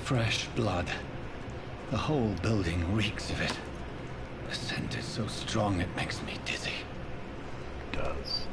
Fresh blood. The whole building reeks of it. The scent is so strong it makes me dizzy. It does.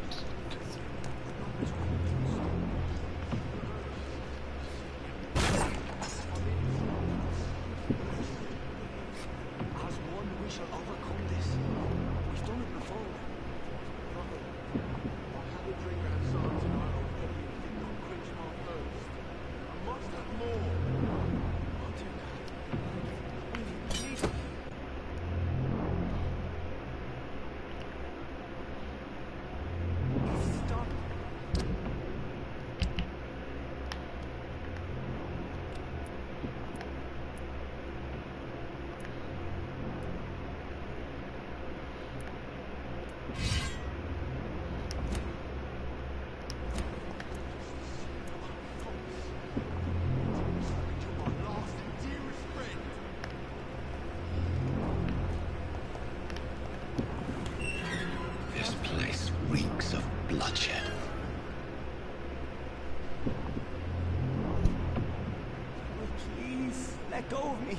Bloodshed. Please, let go of me.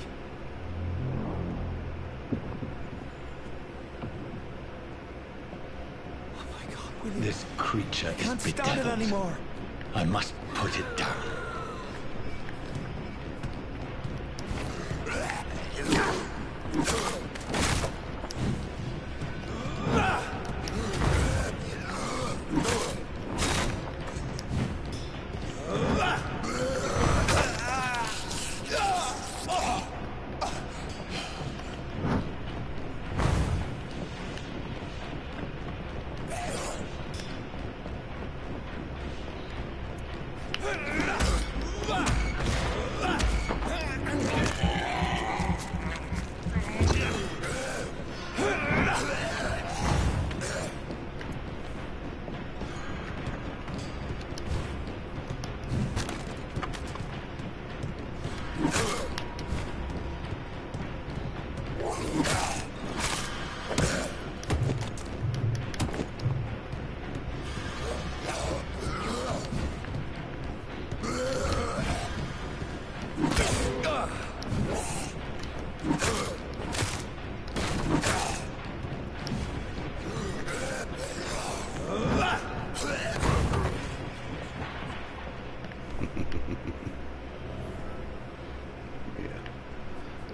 Oh my God, William. This creature is Can't stand it bedeviled. anymore. I must put it down.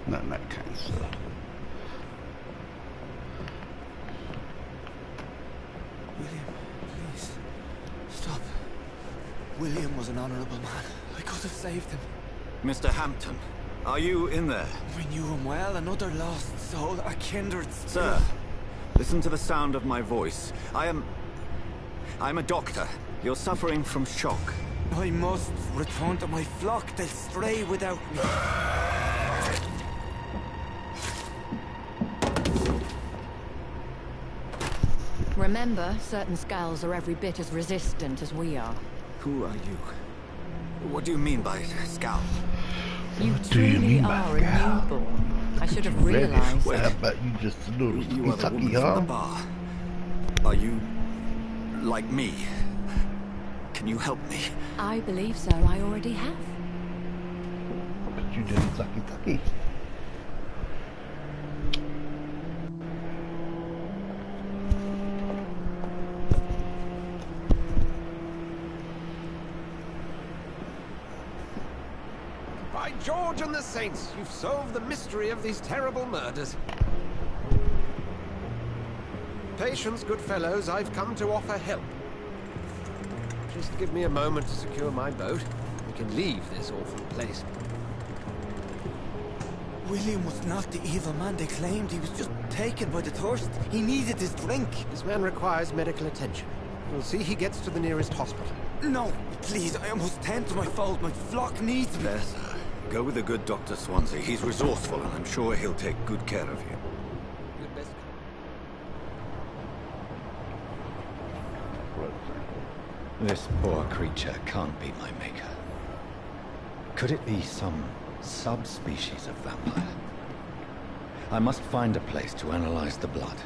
Not that kind of stuff. William, please. Stop. William was an honorable man. I could have saved him. Mr. Hampton, are you in there? We knew him well, another lost soul, a kindred spirit. Sir, listen to the sound of my voice. I'm a doctor. You're suffering from shock. I must return to my flock. They'll stray without me. Remember, certain skulls are every bit as resistant as we are. Who are you? What do you mean by scowl? You Do you truly mean by are a scowl? newborn. I should have Ready? realized. Well, how about you just a little You are the woman sucky, from huh? the bar. Are you like me? Can you help me? I believe so. I already have. But you didn't sucky. By George and the Saints, you've solved the mystery of these terrible murders. Patience, good fellows, I've come to offer help. Just give me a moment to secure my boat. We can leave this awful place. William was not the evil man they claimed. He was just taken by the thirst. He needed his drink. This man requires medical attention. We'll see he gets to the nearest hospital. No, please, I must tend to my fold. My flock needs me. There, sir. Go with the good Dr. Swansea. He's resourceful, and I'm sure he'll take good care of you. You'd best This poor creature can't be my maker. Could it be some subspecies of vampire? I must find a place to analyze the blood.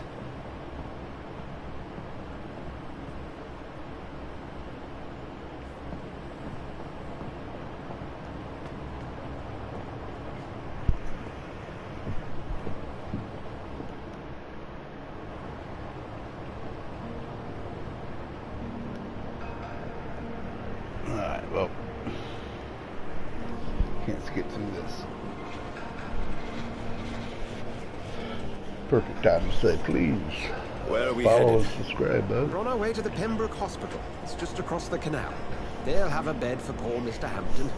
well, can't skip through this. Perfect time to say, please Where are we follow headed? and subscribe, bud. We're on our way to the Pembroke Hospital. It's just across the canal. They'll have a bed for poor Mr. Hampton.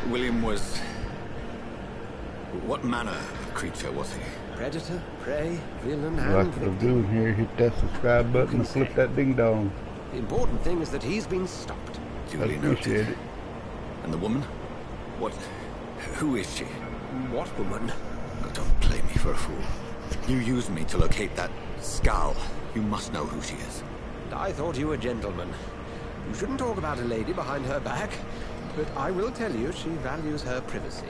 William was... What manner of creature was he? Predator, prey, villain, Like and what I'm victim. doing here, hit that subscribe button and flip that ding dong. The important thing is that he's been stopped. I Duly appreciate noted. it. And the woman? What... Who is she? What woman? Oh, don't play me for a fool. You used me to locate that scowl. You must know who she is. And I thought you a gentleman. You shouldn't talk about a lady behind her back. But I will tell you, she values her privacy.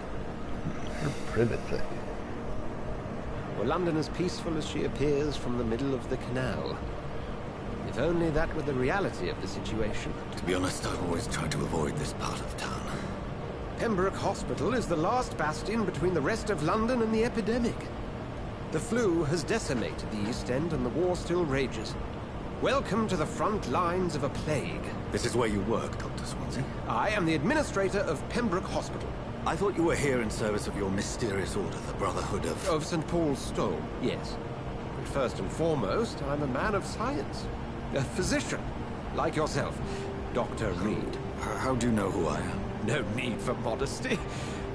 Her privacy. Were London as peaceful as she appears from the middle of the canal? If only that were the reality of the situation. To be honest, I've always tried to avoid this part of town. Pembroke Hospital is the last bastion between the rest of London and the epidemic. The flu has decimated the East End and the war still rages. Welcome to the front lines of a plague. This is where you work, Dr. Swansea. I am the administrator of Pembroke Hospital. I thought you were here in service of your mysterious order, the Brotherhood of... Of St. Paul's Stole, yes. But first and foremost, I'm a man of science. A physician, like yourself, Dr. Reed. How do you know who I am? No need for modesty.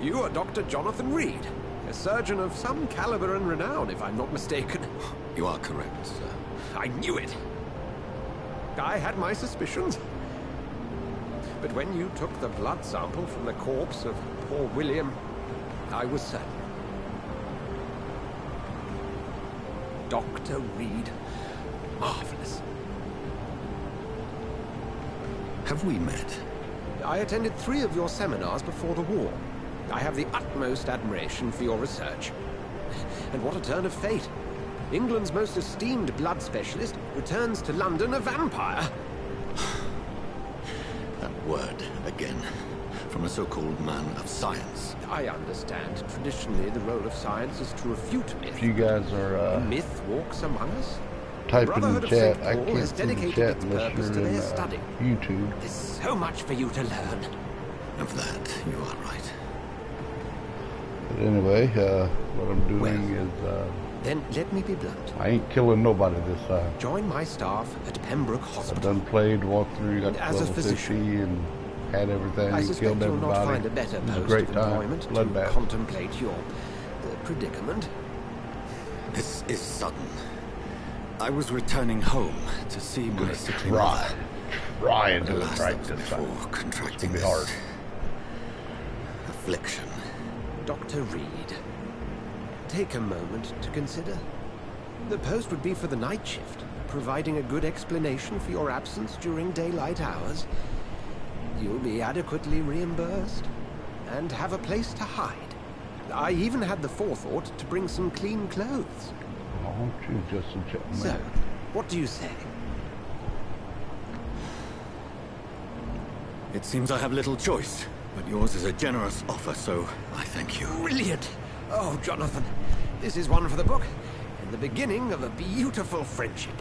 You are Dr. Jonathan Reed, a surgeon of some caliber and renown, if I'm not mistaken. You are correct, sir. I knew it. I had my suspicions. But when you took the blood sample from the corpse of poor William, I was certain. Dr. Reed. Marvelous. Have we met? I attended 3 of your seminars before the war. I have the utmost admiration for your research. And what a turn of fate. England's most esteemed blood specialist returns to London a vampire. That word, again. From a so-called man of science. I understand. Traditionally, the role of science is to refute myth. If you guys are Myth walks among us. typing in Brotherhood the of chat, St. I Paul can't has see the dedicated chat its unless purpose to you're in their study. YouTube. There's so much for you to learn. Of that, you are right. But anyway, what I'm doing is Then let me be blunt. I ain't killing nobody this time. Join my staff at Pembroke I've Hospital. done played, walked through, got to As a level 50 physician, and had everything, I suspect killed you'll not everybody. find a better It was a post great of time. employment to Bloodbath. contemplate your predicament. This is sudden. I was returning home to see my sickly mother. Try and do it Alas, right that was this time. before contracting be this hard. affliction. Dr. Reed, take a moment to consider. The post would be for the night shift, providing a good explanation for your absence during daylight hours. You'll be adequately reimbursed and have a place to hide. I even had the forethought to bring some clean clothes. Won't you just a So, what do you say? It seems I have little choice, but yours is a generous offer, so I thank you. Brilliant! Oh, Jonathan, this is one for the book, and the beginning of a beautiful friendship.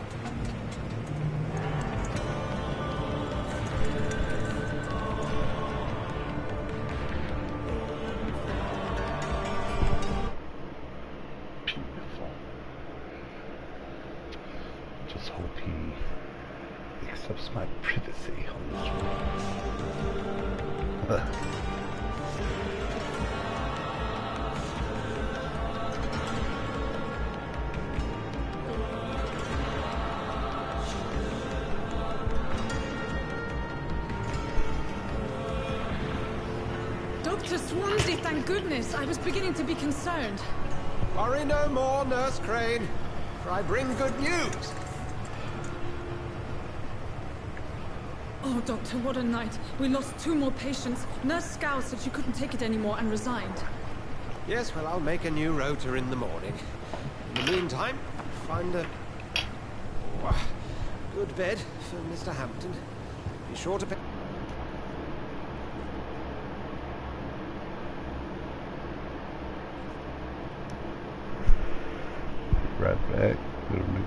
Beautiful. Just hope he accepts my privacy on this one. Dr. Swansea, thank goodness. I was beginning to be concerned. Worry no more, Nurse Crane, for I bring good news. Oh, Doctor, what a night. We lost 2 more patients. Nurse Scowl said she couldn't take it anymore and resigned. Yes, well, I'll make a new rota in the morning. In the meantime, find a good bed for Mr. Hampton. Be sure to pay. Right back. Little mix.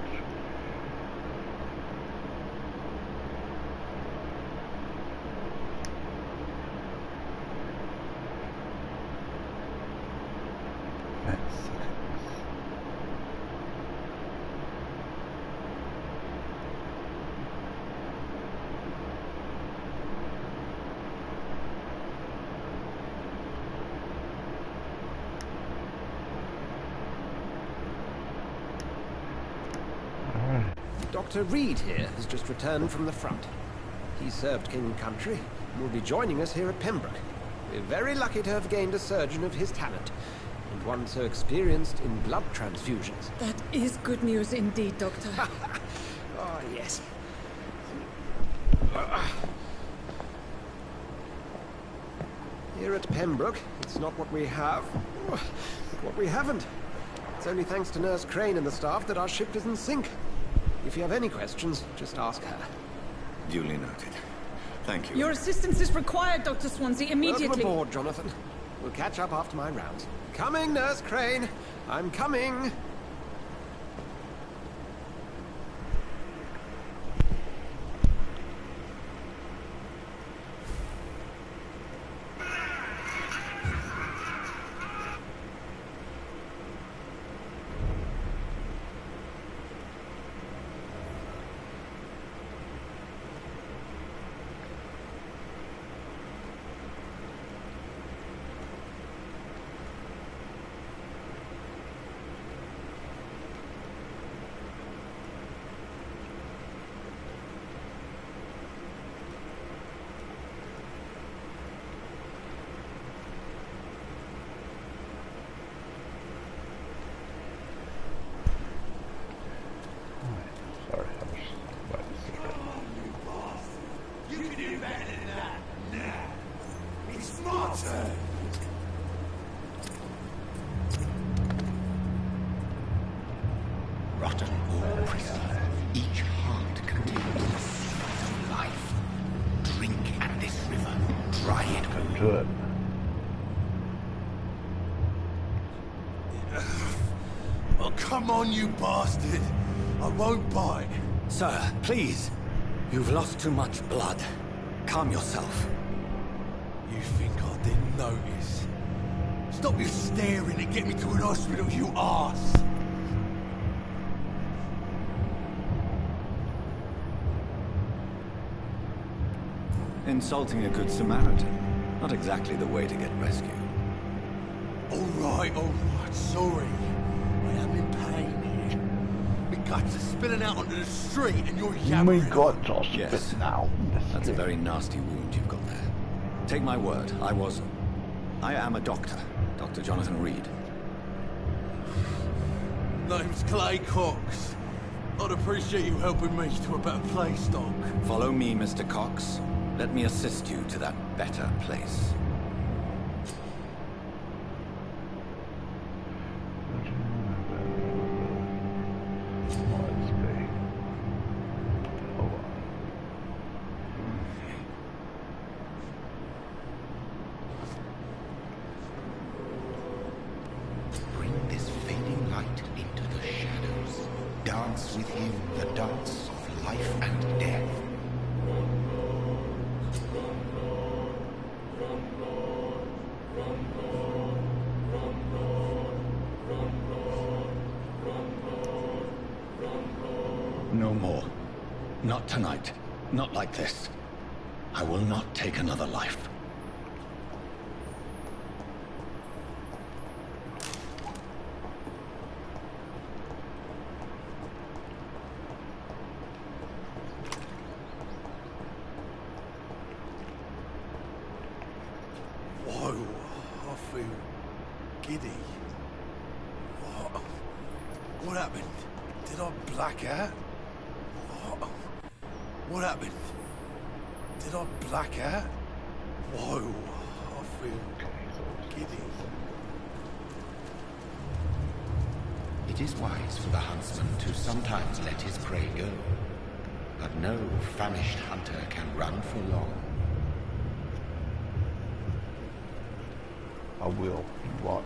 Dr. Reed here has just returned from the front. He served King and Country and will be joining us here at Pembroke. We're very lucky to have gained a surgeon of his talent, and one so experienced in blood transfusions. That is good news indeed, Doctor. Oh, yes. Here at Pembroke, it's not what we have, but what we haven't. It's only thanks to Nurse Crane and the staff that our ship doesn't sink. If you have any questions, just ask her. Duly noted. Thank you. Your assistance is required, Dr. Swansea, immediately. Welcome aboard, Jonathan. We'll catch up after my rounds. Coming, Nurse Crane. I'm coming. Sorry, I was about to say that. You can do better than that. Nah. It's my turn. Rotten old prisoner. Each heart contains the seed of life. Drink at this river. Dry it Come to it. Oh, come on, you bastard. I won't bite. Sir, please. You've lost too much blood. Calm yourself. You think I didn't notice? Stop your staring and get me to an hospital, you arse. Insulting a good Samaritan. Not exactly the way to get rescued. All right, sorry. I am in pain here. My guts are spilling out onto the street and you're We yammering. got to Yes. spit now. That's a very nasty wound you've got there. Take my word, I am a doctor. Dr. Jonathan Reed. Name's Clay Cox. I'd appreciate you helping me to a better place, Doc. Follow me, Mr. Cox. Let me assist you to that better place. Bring this fading light into the shadows. Dance with him the dance of life and death. No more. Not tonight. Not like this. I will not take another life. Whoa, I feel giddy. What happened? Did I black out? What happened? Did I black out? Whoa, I feel giddy. It is wise for the huntsman to sometimes let his prey go. But no famished hunter can run for long. I will watch.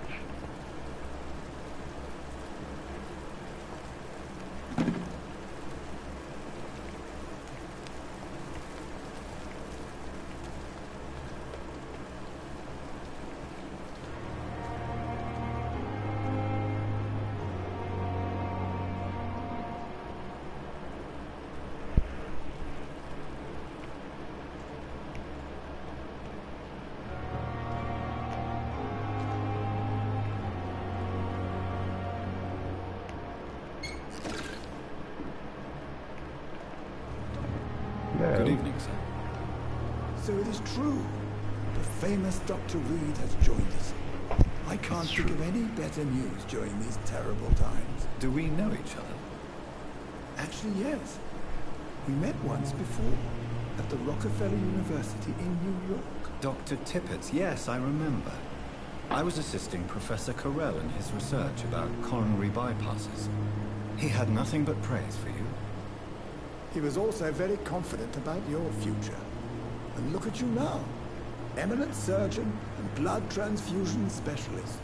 So it is true. The famous Dr. Reed has joined us. I can't think of any better news during these terrible times. Do we know each other? Actually, yes. We met once before, at the Rockefeller University in New York. Dr. Tippett, yes, I remember. I was assisting Professor Carell in his research about coronary bypasses. He had nothing but praise for you. He was also very confident about your future. And look at you now. Eminent surgeon and blood transfusion specialist.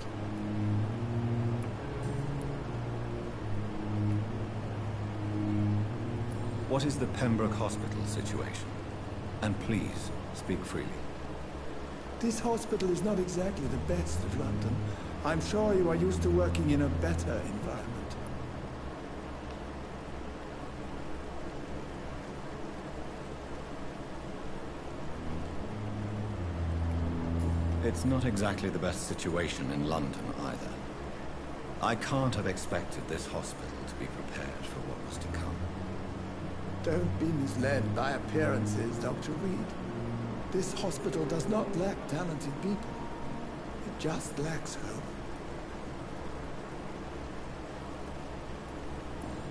What is the Pembroke Hospital situation? And please, speak freely. This hospital is not exactly the best of London. I'm sure you are used to working in a better environment. It's not exactly the best situation in London either. I can't have expected this hospital to be prepared for what was to come. Don't be misled by appearances, Dr. Reed. This hospital does not lack talented people. It just lacks hope.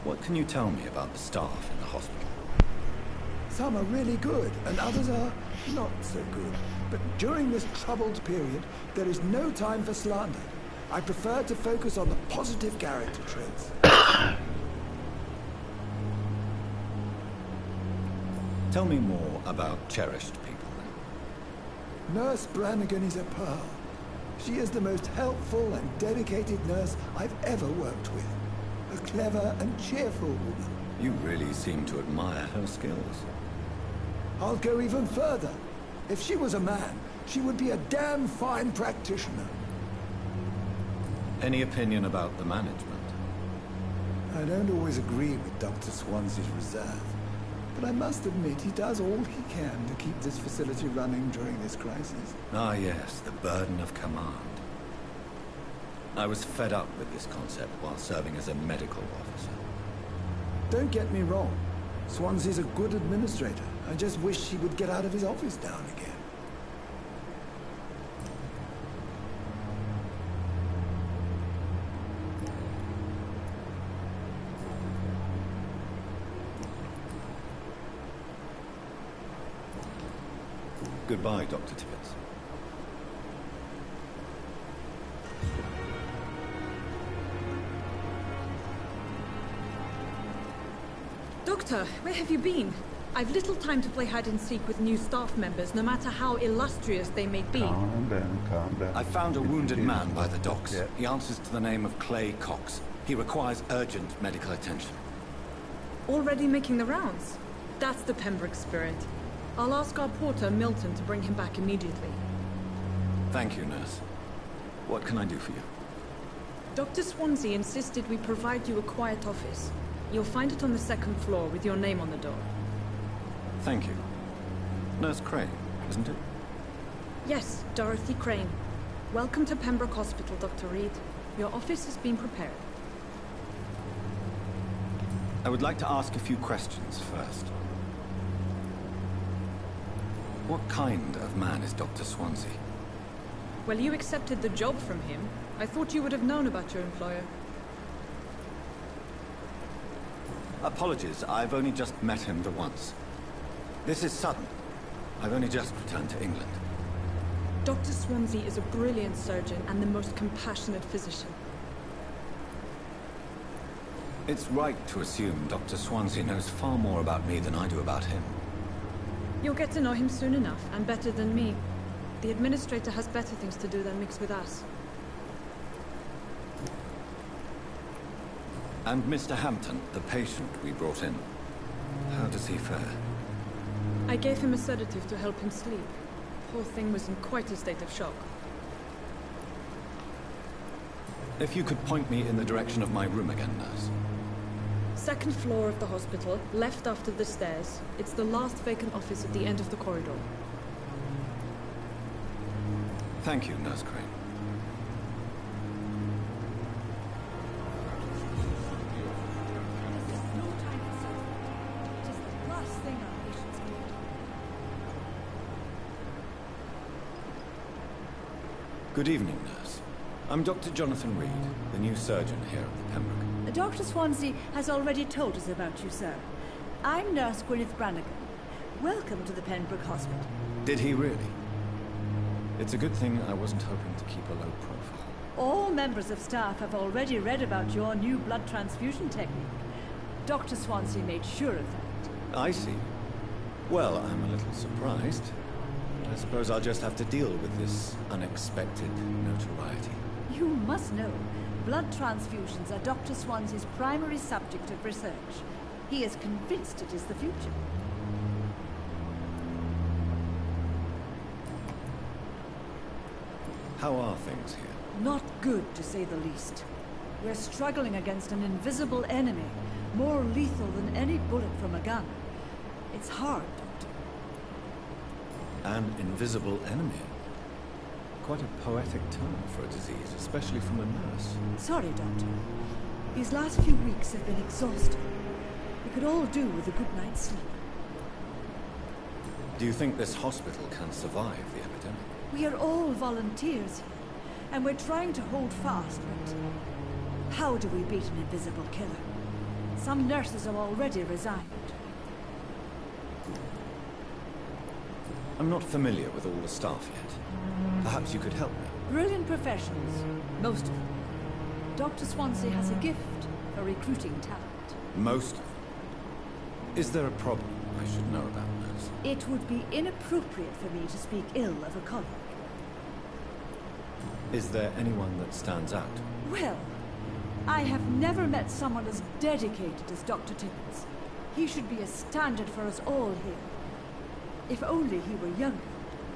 What can you tell me about the staff in the hospital? Some are really good, and others are not so good. But during this troubled period, there is no time for slander. I prefer to focus on the positive character traits. Tell me more about cherished people. Nurse Brannigan is a pearl. She is the most helpful and dedicated nurse I've ever worked with. A clever and cheerful woman. You really seem to admire her skills. I'll go even further. If she was a man, she would be a damn fine practitioner. Any opinion about the management? I don't always agree with Dr. Swansea's reserve, but I must admit he does all he can to keep this facility running during this crisis. Ah yes, the burden of command. I was fed up with this concept while serving as a medical officer. Don't get me wrong. Swansea's a good administrator. I just wish he would get out of his office now and again. Goodbye, Dr. Tippett. Doctor, where have you been? I've little time to play hide-and-seek with new staff members, no matter how illustrious they may be. Calm down, calm down. I found a wounded man by the docks. He answers to the name of Clay Cox. He requires urgent medical attention. Already making the rounds? That's the Pembroke spirit. I'll ask our porter, Milton, to bring him back immediately. Thank you, nurse. What can I do for you? Dr. Swansea insisted we provide you a quiet office. You'll find it on the second floor with your name on the door. Thank you. Nurse Crane, isn't it? Yes, Dorothy Crane. Welcome to Pembroke Hospital, Dr. Reed. Your office has been prepared. I would like to ask a few questions first. What kind of man is Dr. Swansea? Well, you accepted the job from him. I thought you would have known about your employer. Apologies, I've only just met him the once. This is sudden. I've only just returned to England. Dr. Swansea is a brilliant surgeon and the most compassionate physician. It's right to assume Dr. Swansea knows far more about me than I do about him. You'll get to know him soon enough, and better than me. The administrator has better things to do than mix with us. And Mr. Hampton, the patient we brought in. How does he fare? I gave him a sedative to help him sleep. Poor thing was in quite a state of shock. If you could point me in the direction of my room again, nurse. Second floor of the hospital, left after the stairs. It's the last vacant office at the end of the corridor. Thank you, Nurse Crane. Good evening, nurse. I'm Dr. Jonathan Reed, the new surgeon here at the Pembroke. Dr. Swansea has already told us about you, sir. I'm Nurse Gwyneth Brannigan. Welcome to the Pembroke Hospital. Did he really? It's a good thing I wasn't hoping to keep a low profile. All members of staff have already read about your new blood transfusion technique. Dr. Swansea made sure of that. I see. Well, I'm a little surprised. I suppose I'll just have to deal with this unexpected notoriety. You must know, blood transfusions are Dr. Swansea's primary subject of research. He is convinced it is the future. How are things here? Not good, to say the least. We're struggling against an invisible enemy, more lethal than any bullet from a gun. It's hard, Doctor. An invisible enemy? Quite a poetic term for a disease, especially from a nurse. Sorry, Doctor. These last few weeks have been exhausting. We could all do with a good night's sleep. Do you think this hospital can survive the epidemic? We are all volunteers here, and we're trying to hold fast, but how do we beat an invisible killer? Some nurses have already resigned. I'm not familiar with all the staff yet. Perhaps you could help me. Brilliant professionals, most of them. Dr. Swansea has a gift for recruiting talent. Most of them? Is there a problem I should know about, nurse? It would be inappropriate for me to speak ill of a colleague. Is there anyone that stands out? Well, I have never met someone as dedicated as Dr. Tippins. He should be a standard for us all here. If only he were younger.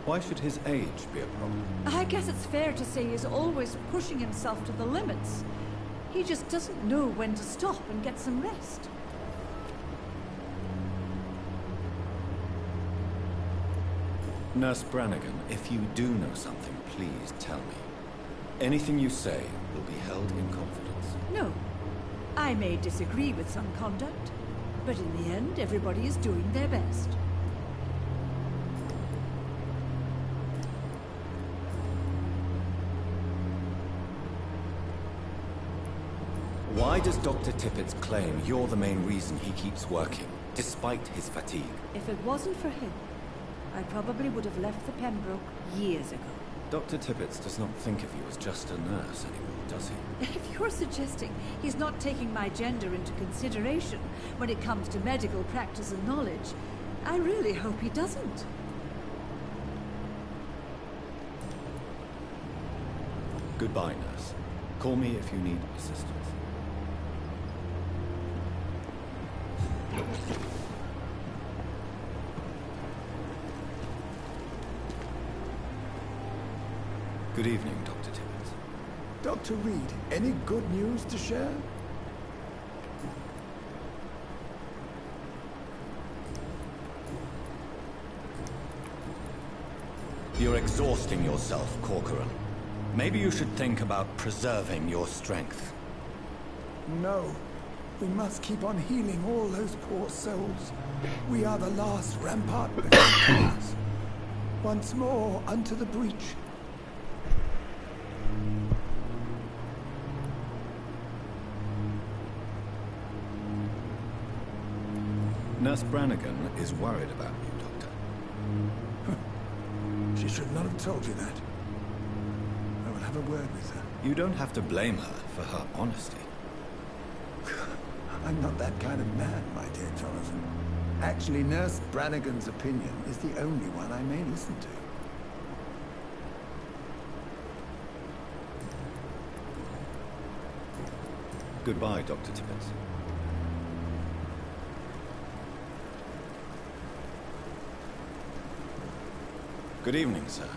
Why should his age be a problem? I guess it's fair to say he's always pushing himself to the limits. He just doesn't know when to stop and get some rest. Nurse Brannigan, if you do know something, please tell me. Anything you say will be held in confidence. No. I may disagree with some conduct, but in the end, everybody is doing their best. Why does Dr. Tippett claim you're the main reason he keeps working, despite his fatigue? If it wasn't for him, I probably would have left the Pembroke years ago. Dr. Tippett does not think of you as just a nurse anymore, does he? If you're suggesting he's not taking my gender into consideration when it comes to medical practice and knowledge, I really hope he doesn't. Goodbye, nurse. Call me if you need assistance. Good evening, Dr. Tippett. Dr. Reed, any good news to share? You're exhausting yourself, Corcoran. Maybe you should think about preserving your strength. No. We must keep on healing all those poor souls. We are the last rampart against us. Once more, unto the breach. Nurse Brannigan is worried about you, Doctor. She should not have told you that. I will have a word with her. You don't have to blame her for her honesty. I'm not that kind of man, my dear Jonathan. Actually, Nurse Brannigan's opinion is the only one I may listen to. Goodbye, Dr. Tippett. Good evening, sir.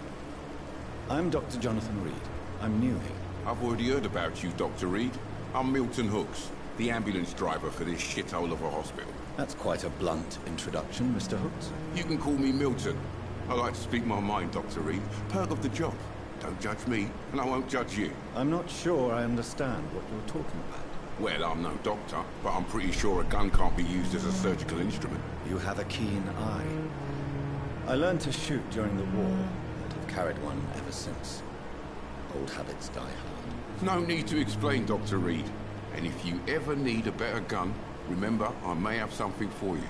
I'm Dr. Jonathan Reed. I'm new here. I've already heard about you, Dr. Reed. I'm Milton Hooks, the ambulance driver for this shithole of a hospital. That's quite a blunt introduction, Mr. Hooks. You can call me Milton. I like to speak my mind, Dr. Reed. Perk of the job. Don't judge me, and I won't judge you. I'm not sure I understand what you're talking about. Well, I'm no doctor, but I'm pretty sure a gun can't be used as a surgical instrument. You have a keen eye. I learned to shoot during the war, and have carried one ever since. old habits die hard. No need to explain, Dr. Reed. And if you ever need a better gun, remember, I may have something for you.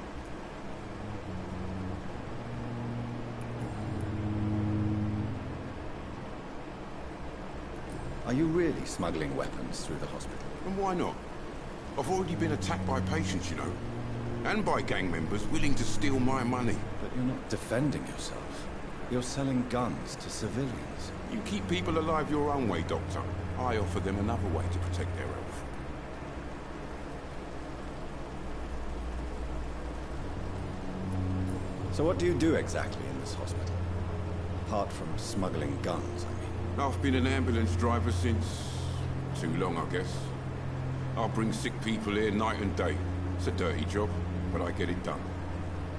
Are you really smuggling weapons through the hospital? And why not? I've already been attacked by patients, you know. And by gang members willing to steal my money. But you're not defending yourself. You're selling guns to civilians. You keep people alive your own way, Doctor. I offer them another way to protect their health. So what do you do exactly in this hospital? Apart from smuggling guns, I mean. I've been an ambulance driver since... too long, I guess. I'll bring sick people here night and day. It's a dirty job, but I get it done.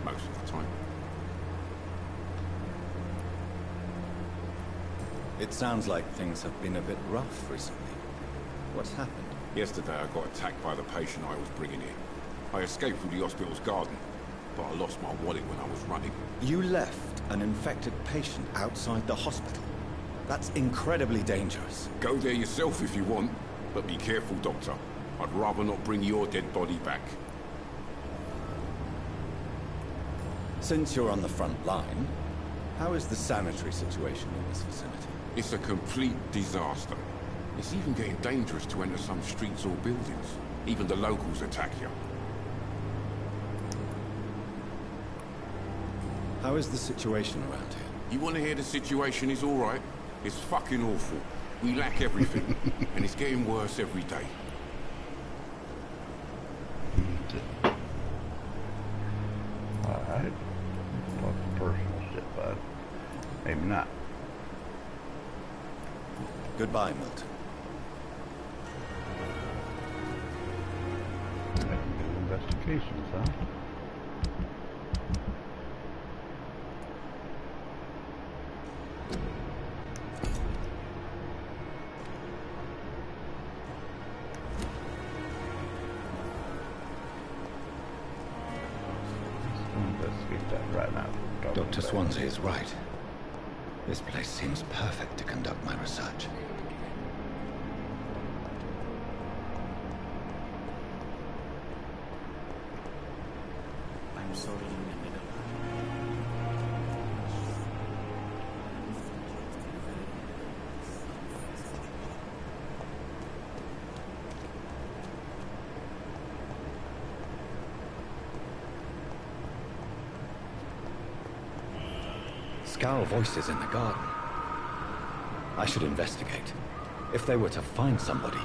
Most of the time. It sounds like things have been a bit rough recently. What's happened? Yesterday I got attacked by the patient I was bringing in. I escaped through the hospital's garden, but I lost my wallet when I was running. You left an infected patient outside the hospital? That's incredibly dangerous. Go there yourself if you want, but be careful, Doctor. I'd rather not bring your dead body back. Since you're on the front line, how is the sanitary situation in this vicinity? It's a complete disaster. It's even getting dangerous to enter some streets or buildings. Even the locals attack you. How is the situation around here? You want to hear the situation is all right? It's fucking awful. We lack everything, and it's getting worse every day. Alright. Lots of personal shit, bud. Maybe not. Goodbye, Milton. I can do investigations, huh? Dr. Swansea is right. This place seems perfect to conduct my research. I'm sorry you ended up. Scowl voices in the garden. I should investigate. If they were to find somebody.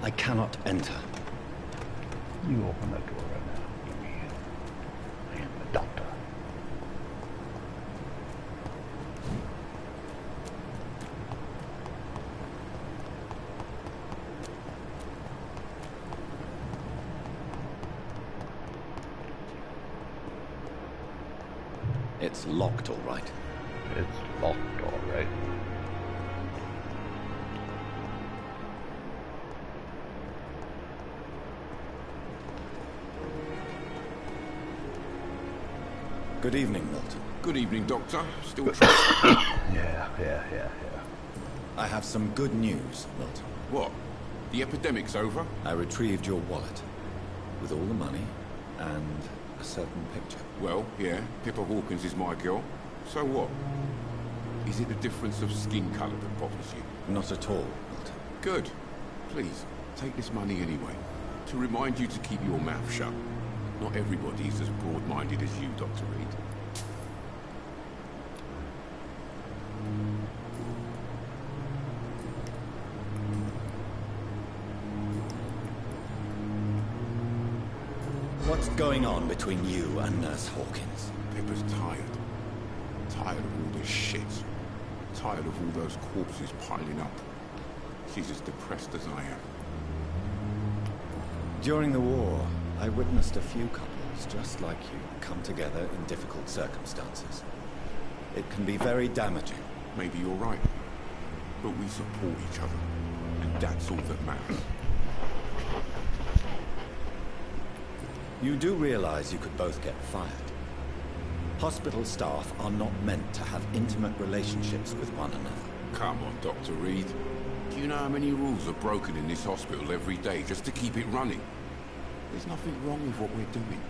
I cannot enter. You open that door right now. Let me in. I am the doctor. It's locked, all right. It's locked, all right. Good evening, Milton. Good evening, Doctor. Still trying. Yeah. I have some good news, Milton. What? The epidemic's over? I retrieved your wallet with all the money and a certain picture. Well, yeah, Pippa Hawkins is my girl. So what? Is it the difference of skin colour that bothers you? Not at all, Milton. Good. Please, take this money anyway. To remind you to keep your mouth shut. Not everybody is as broad-minded as you, Dr. Reed. What's going on between you and Nurse Hawkins? Pippa's tired. Tired of all this shit. Tired of all those corpses piling up. She's as depressed as I am. During the war, I witnessed a few couples just like you come together in difficult circumstances. It can be very damaging. Maybe you're right. But we support each other. And that's all that matters. You do realize you could both get fired. Hospital staff are not meant to have intimate relationships with one another. Come on, Dr. Reed. Do you know how many rules are broken in this hospital every day just to keep it running? There's nothing wrong with what we're doing.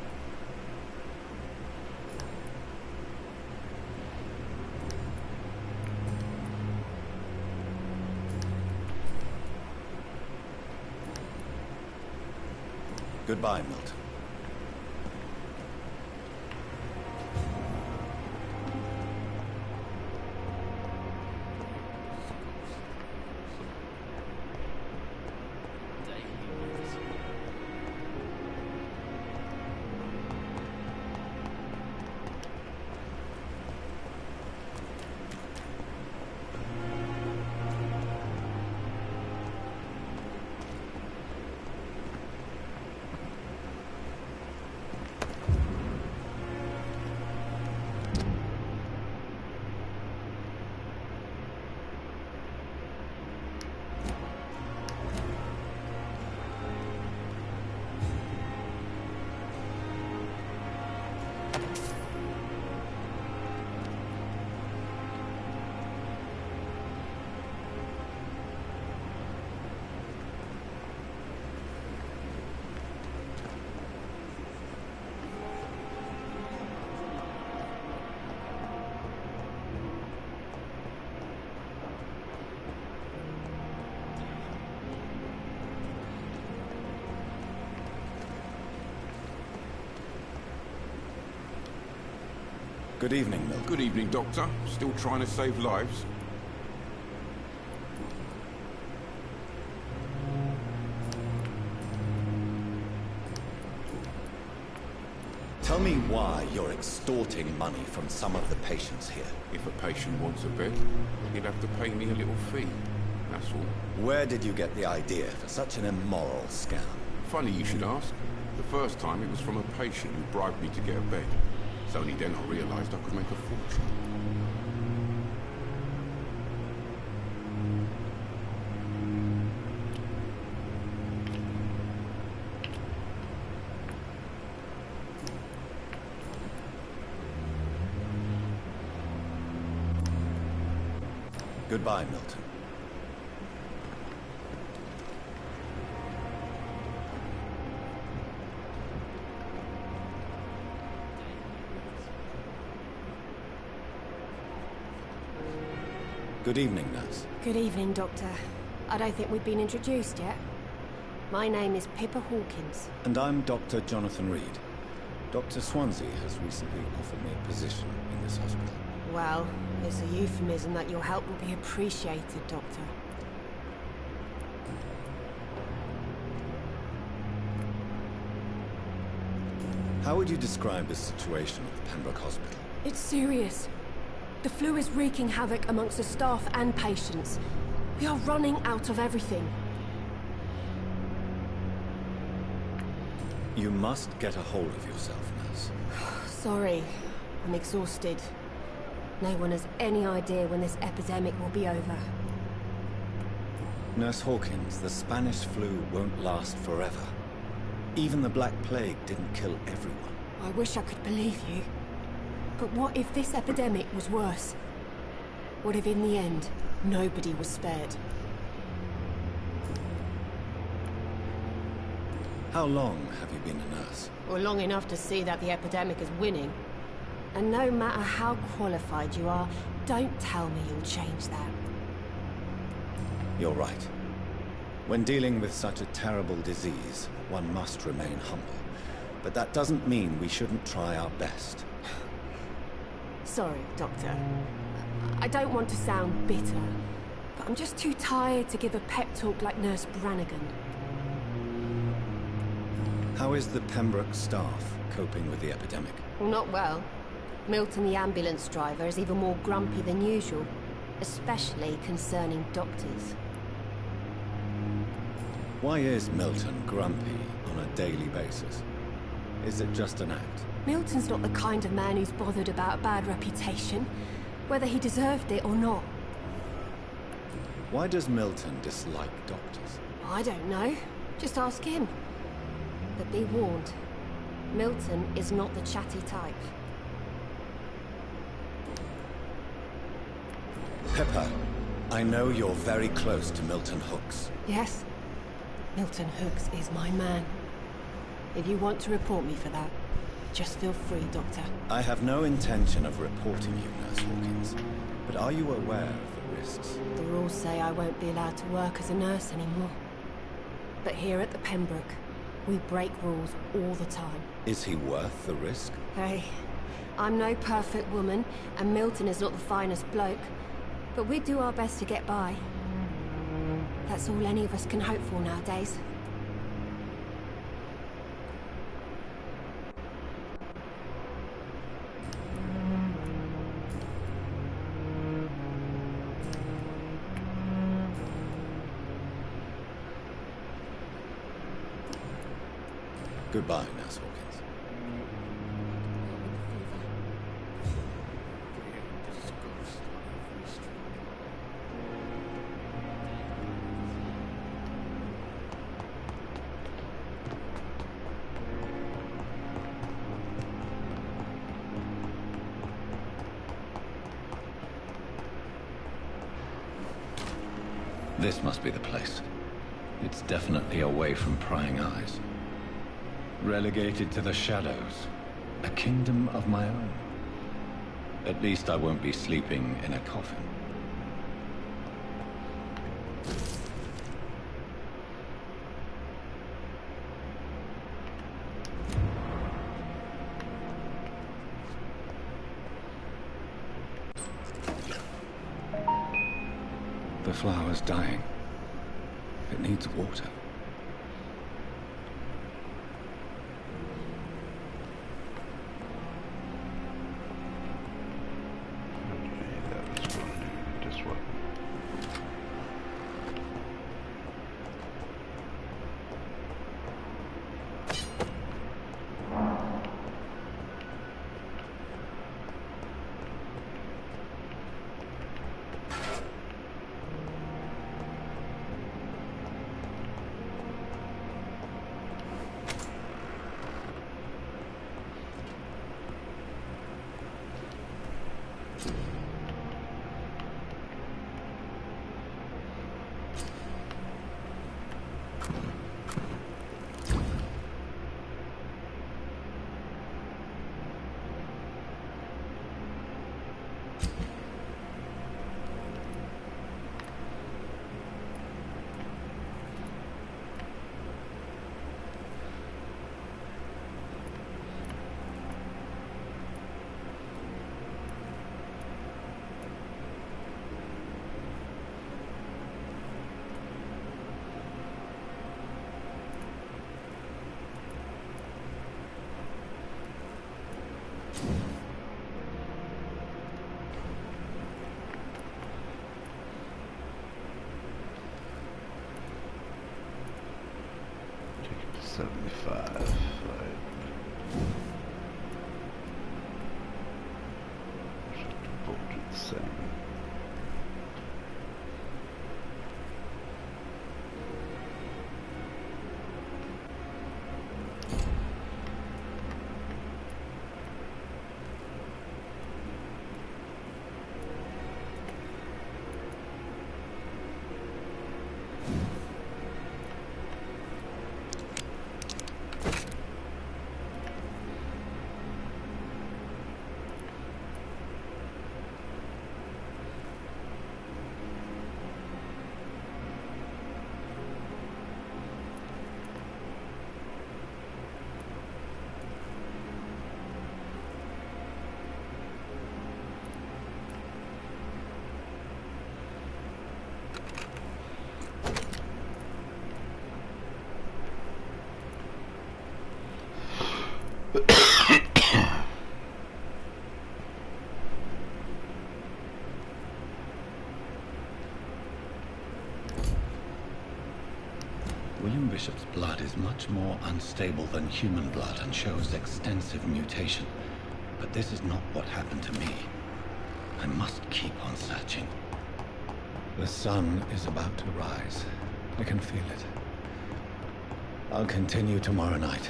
Goodbye, Milton. Good evening, Milton. Good evening, Doctor. Still trying to save lives? Tell me why you're extorting money from some of the patients here. If a patient wants a bed, he'll have to pay me a little fee. That's all. Where did you get the idea for such an immoral scam? Funny you should ask. The first time it was from a patient who bribed me to get a bed. It's only then I realized I could make a fortune. Goodbye, Milton. Good evening, nurse. Good evening, Doctor. I don't think we've been introduced yet. My name is Pippa Hawkins. And I'm Dr. Jonathan Reed. Dr. Swansea has recently offered me a position in this hospital. Well, it's a euphemism that your help will be appreciated, Doctor. How would you describe the situation at the Pembroke Hospital? It's serious. The flu is wreaking havoc amongst the staff and patients. We are running out of everything. You must get a hold of yourself, nurse. Sorry, I'm exhausted. No one has any idea when this epidemic will be over. Nurse Hawkins, the Spanish flu won't last forever. Even the Black Plague didn't kill everyone. I wish I could believe you. But what if this epidemic was worse? What if in the end, nobody was spared? How long have you been a nurse? Well, long enough to see that the epidemic is winning. And no matter how qualified you are, don't tell me you'll change that. You're right. When dealing with such a terrible disease, one must remain humble. But that doesn't mean we shouldn't try our best. Sorry, Doctor. I don't want to sound bitter, but I'm just too tired to give a pep talk like Nurse Brannigan. How is the Pembroke staff coping with the epidemic? Well, not well. Milton, the ambulance driver, is even more grumpy than usual, especially concerning doctors. Why is Milton grumpy on a daily basis? Is it just an act? Milton's not the kind of man who's bothered about a bad reputation, whether he deserved it or not. Why does Milton dislike doctors? I don't know. Just ask him. But be warned, Milton is not the chatty type. Pepper, I know you're very close to Milton Hooks. Yes, Milton Hooks is my man. If you want to report me for that, just feel free, Doctor. I have no intention of reporting you, Nurse Hawkins. But are you aware of the risks? The rules say I won't be allowed to work as a nurse anymore. But here at the Pembroke, we break rules all the time. Is he worth the risk? Hey, I'm no perfect woman, and Milton is not the finest bloke. But we do our best to get by. That's all any of us can hope for nowadays. Goodbye, Nurse Hawkins. This must be the place. It's definitely away from prying eyes. Relegated to the shadows. A kingdom of my own. At least I won't be sleeping in a coffin. The flower's dying. It needs water. bishop's blood is much more unstable than human blood and shows extensive mutation. But this is not what happened to me. I must keep on searching. The sun is about to rise. I can feel it. I'll continue tomorrow night.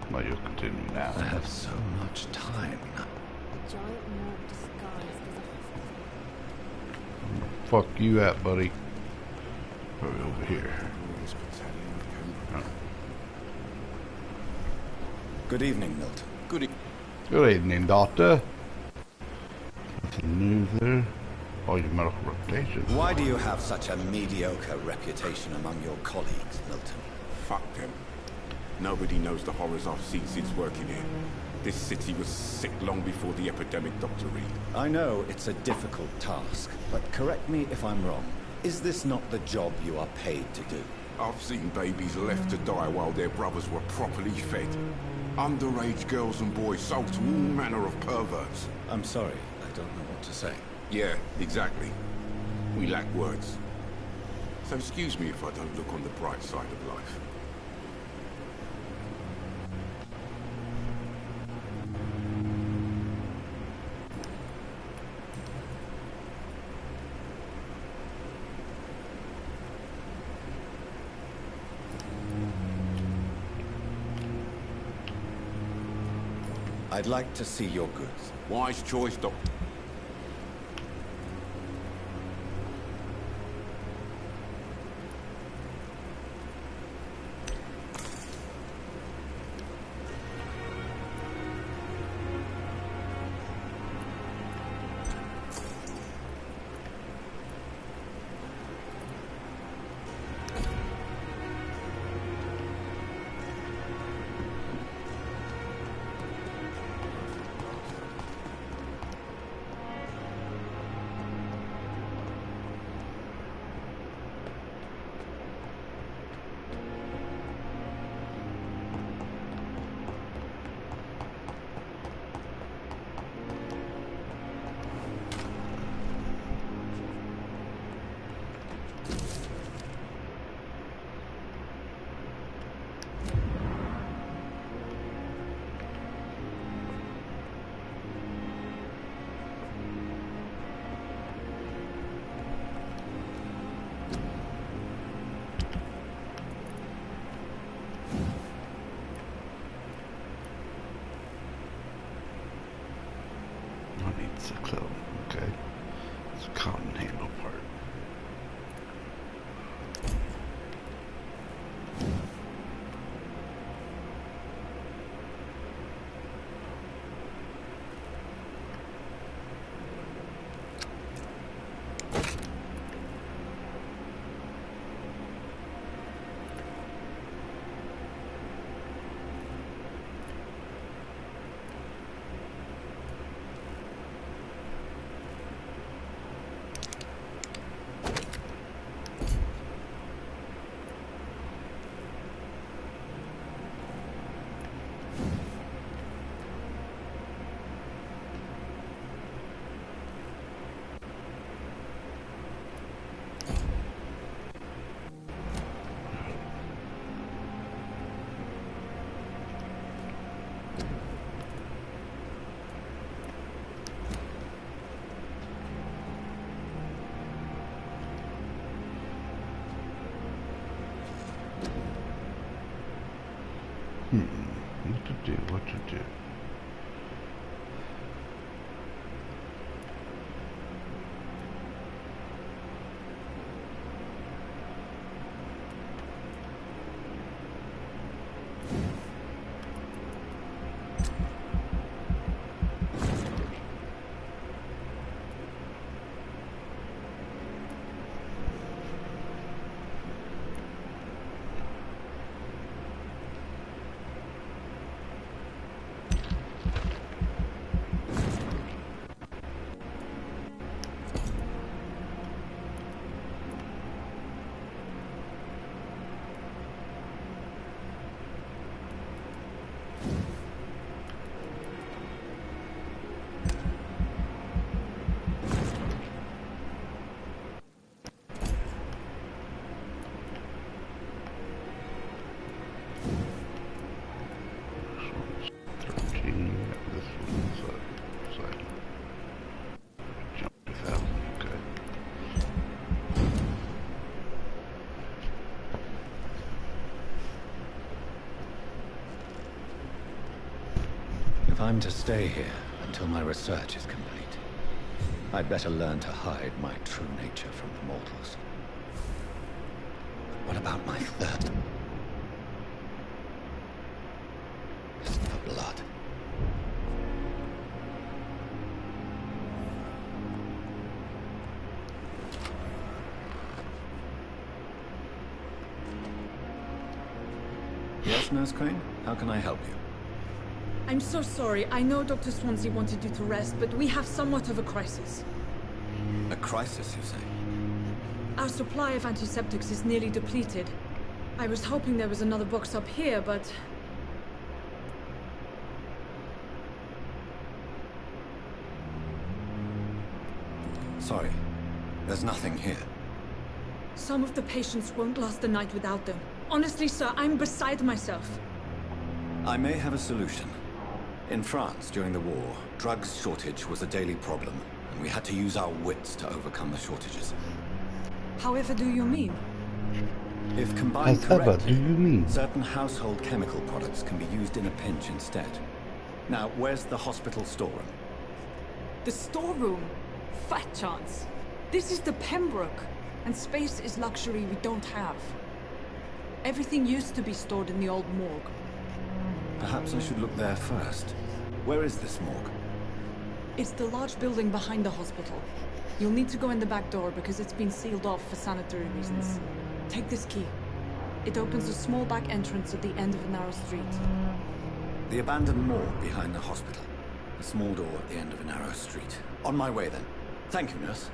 Well, you'll continue now. I have so much time now. A giant morgue disguised as a hospital. Fuck you at, buddy. Right over here. Oh. Good evening, Milton. Good evening, Doctor. Nothing new there. All your medical reputation. Why do you have such a mediocre reputation among your colleagues, Milton? Fuck them. Nobody knows the horrors I've seen since working here. This city was sick long before the epidemic, Dr. Reed. I know it's a difficult task, but correct me if I'm wrong. Is this not the job you are paid to do? I've seen babies left to die while their brothers were properly fed. Underage girls and boys sold to all manner of perverts. I'm sorry, I don't know what to say. Yeah, exactly. We lack words. So excuse me if I don't look on the bright side of life. I'd like to see your goods. Wise choice, Doctor. Okay. It's a cotton handle part. What to do? I'm to stay here until my research is complete. I'd better learn to hide my true nature from the mortals. What about my third? For blood. Yes, Nurse Crane? How can I help you? I'm so sorry. I know Dr. Swansea wanted you to rest, but we have somewhat of a crisis. A crisis, you say? Our supply of antiseptics is nearly depleted. I was hoping there was another box up here, but... Sorry. There's nothing here. Some of the patients won't last the night without them. Honestly, sir, I'm beside myself. I may have a solution. In France, during the war, drugs shortage was a daily problem, and we had to use our wits to overcome the shortages. However do you mean? If combined However, correctly, do you mean? certain household chemical products can be used in a pinch instead. Now, where's the hospital storeroom? The storeroom? Fat chance. This is the Pembroke, and space is luxury we don't have. Everything used to be stored in the old morgue. Perhaps I should look there first. Where is this morgue? It's the large building behind the hospital. You'll need to go in the back door because it's been sealed off for sanitary reasons. Take this key. It opens a small back entrance at the end of a narrow street. The abandoned morgue behind the hospital. A small door at the end of a narrow street. On my way then. Thank you, nurse.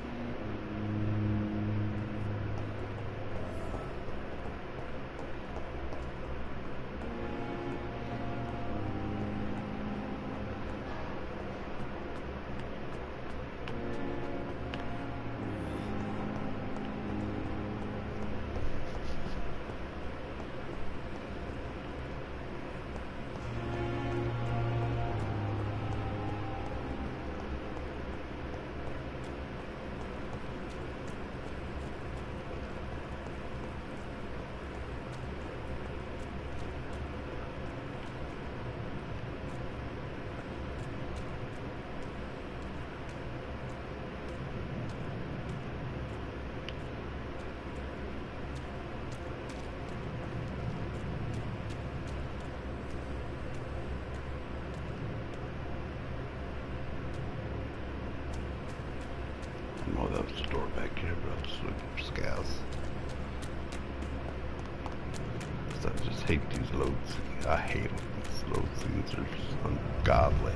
Oh, that was the door back here, but I was looking for scouts. I just hate these load scenes. I hate them. These load scenes are just ungodly.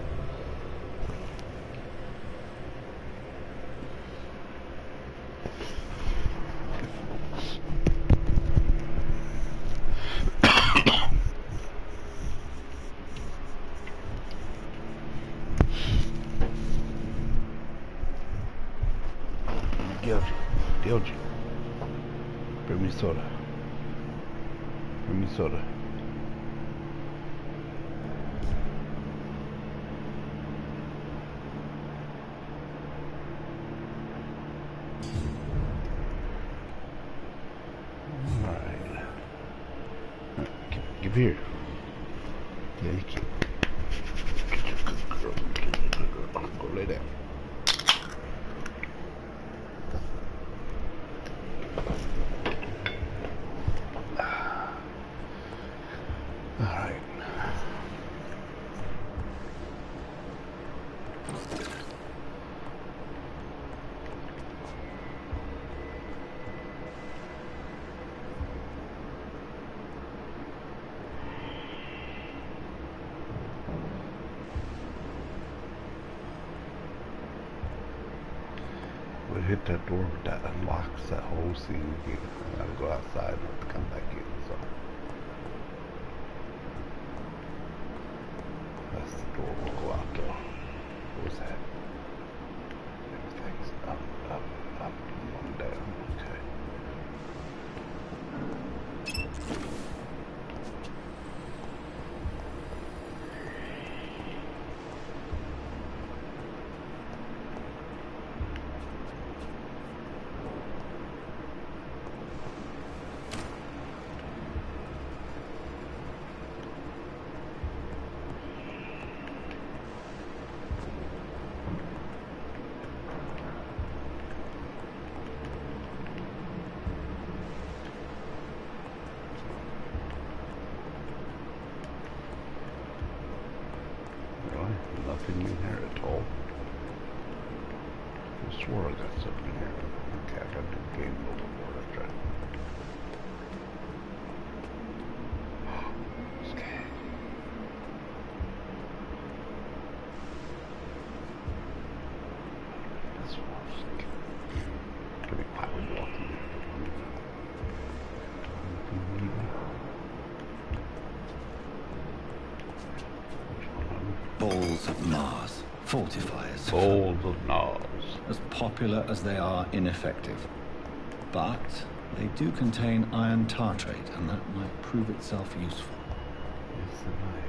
Gilgy. Bring me soda. Bring me soda. Alright. Give here. Yeah, you can. Go lay down. We'll hit that door, but that unlocks that whole scene again. I gotta go outside and have to come back in, so. That's the door we'll go out though. What was that? Everything's up, one down, okay. anything in here at all. I swore I got something in here. Okay, I got the game overboard. That's right. Okay. That's what I was thinking. Give me power walking. Balls of Mars. Fortifiers. Balls of Mars. As popular as they are ineffective. But they do contain iron tartrate, and that might prove itself useful. Yes, it might.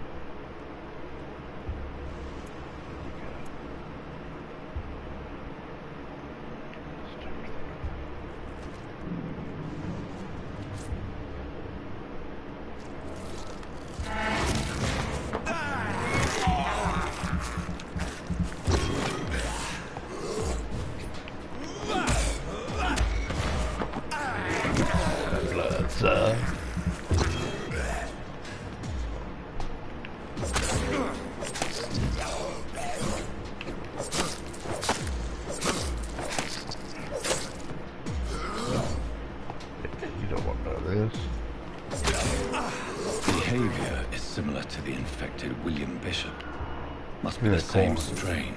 Behavior is similar to the infected William Bishop. Must be the same strain.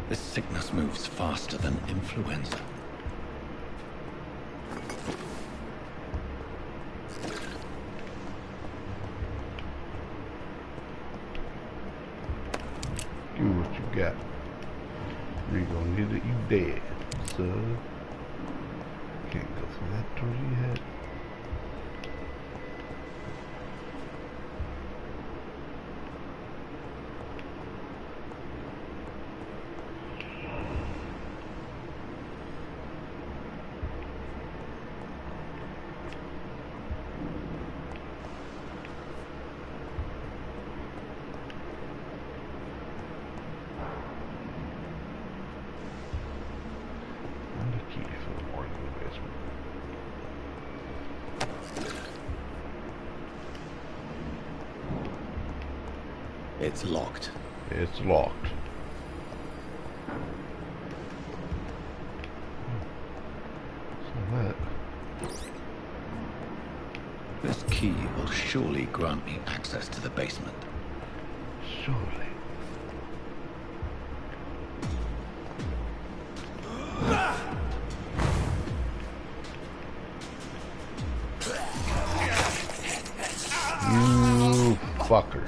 This sickness moves faster than influenza. Give me what you got. You gonna need it, you dead, so can't go through that door yet. It's locked. It's locked. So that. This key will surely grant me access to the basement. Surely. You fucker.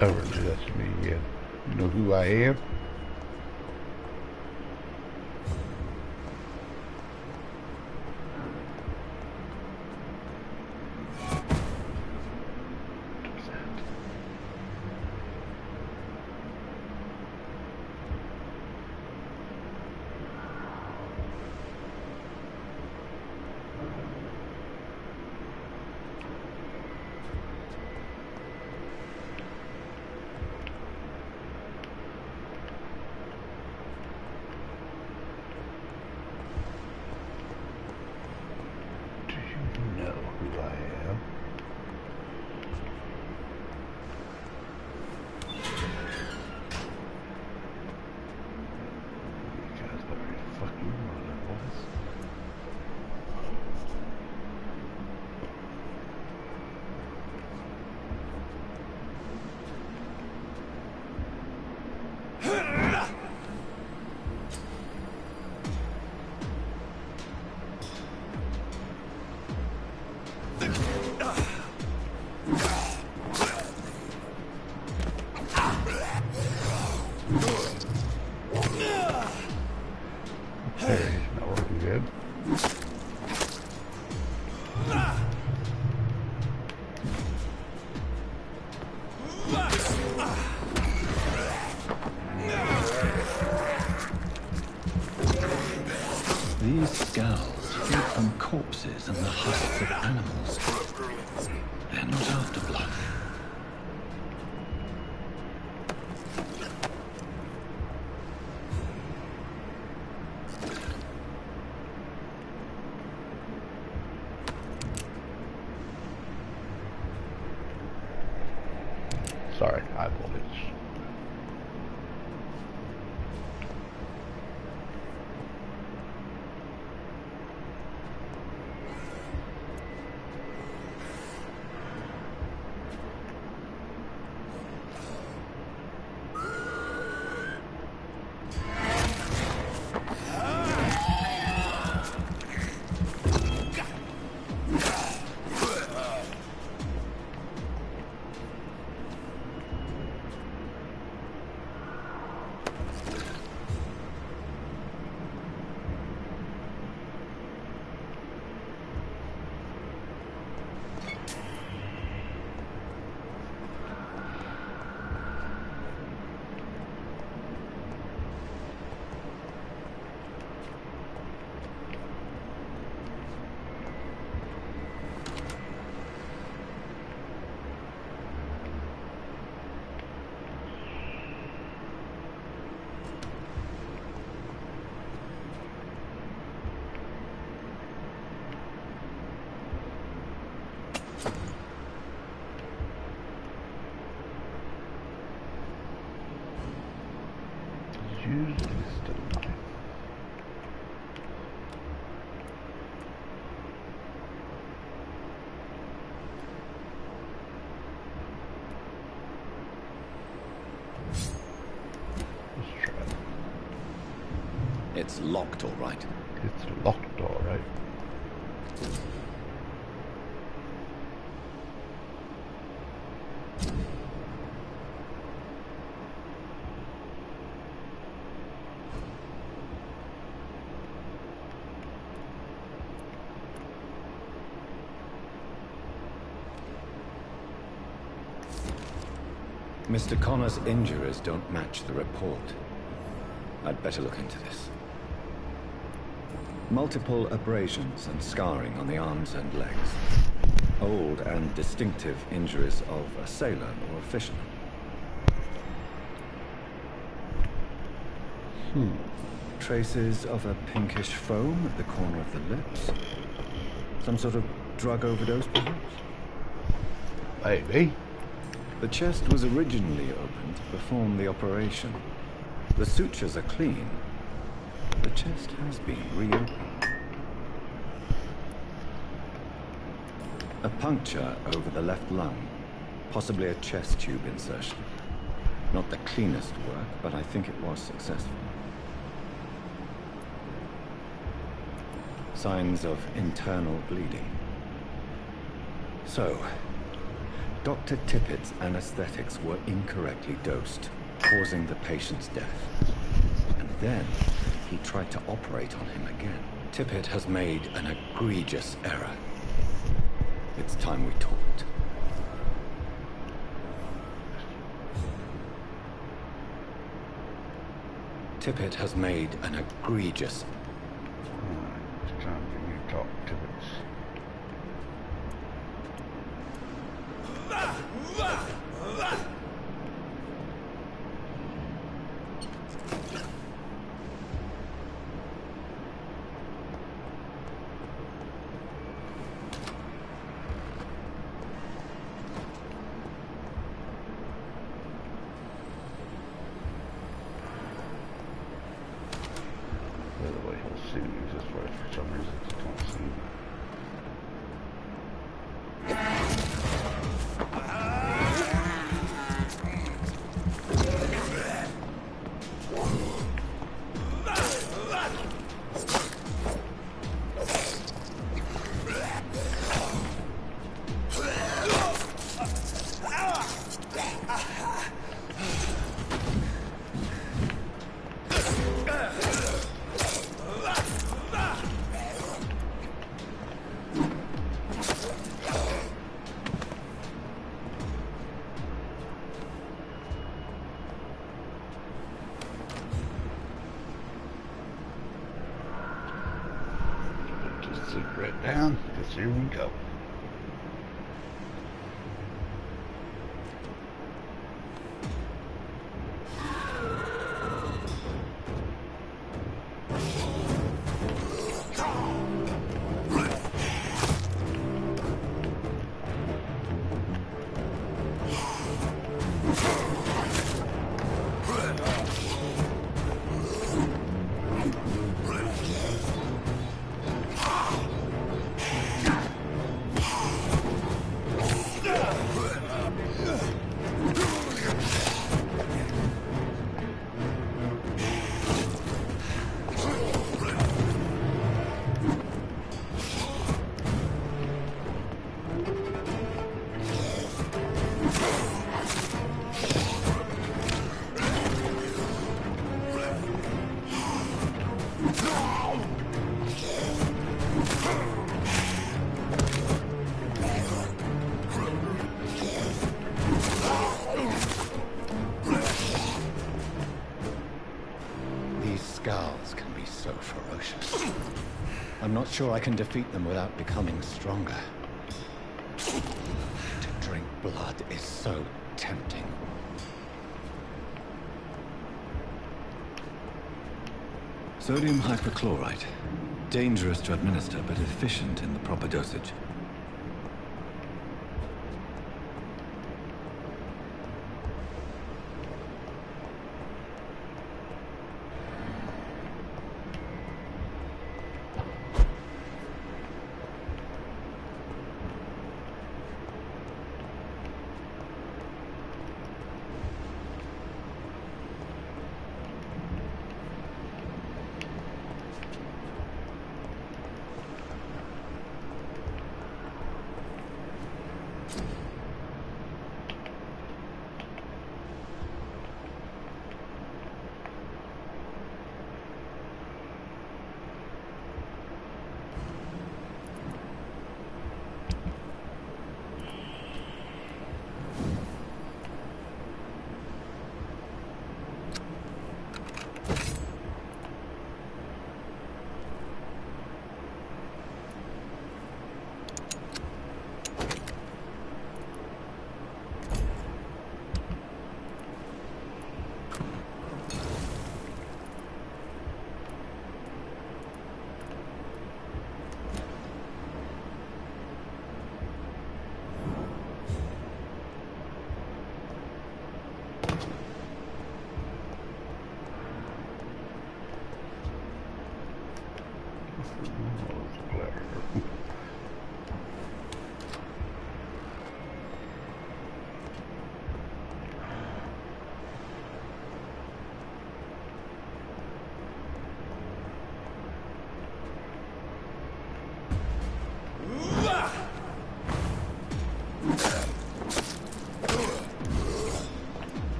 Ever do that to me again. You know who I am? These scowls feed from corpses and the husks of animals. They're not after blood. It's locked, all right. It's locked, all right. Mr. Connor's injuries don't match the report. I'd better look into this. Multiple abrasions and scarring on the arms and legs. Old and distinctive injuries of a sailor or a fisherman. Traces of a pinkish foam at the corner of the lips. Some sort of drug overdose, perhaps? Maybe. The chest was originally opened to perform the operation. The sutures are clean. The chest has been reopened. A puncture over the left lung. Possibly a chest tube insertion. Not the cleanest work, but I think it was successful. Signs of internal bleeding. So, Dr. Tippett's anesthetics were incorrectly dosed, causing the patient's death. And then, he tried to operate on him again. Tippett has made an egregious error. It's time we talked. Tippett has made an egregious... It's time for you to talk to us. By the way, he'll soon use this word for some reason. It's not seen. Cigarette down, because here we go. Scowls can be so ferocious. I'm not sure I can defeat them without becoming stronger. To drink blood is so tempting. Sodium hypochlorite. Dangerous to administer, but efficient in the proper dosage.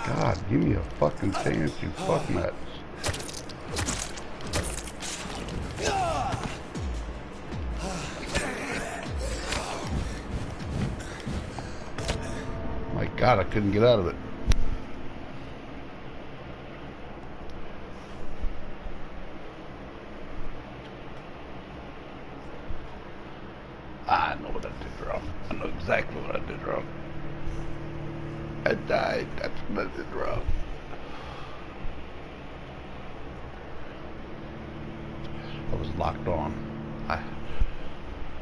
God, give me a fucking chance, you fuck nuts. My God, I couldn't get out of it. I know what I did wrong. I know exactly what I did wrong. I died. That's what I did wrong. I was locked on. I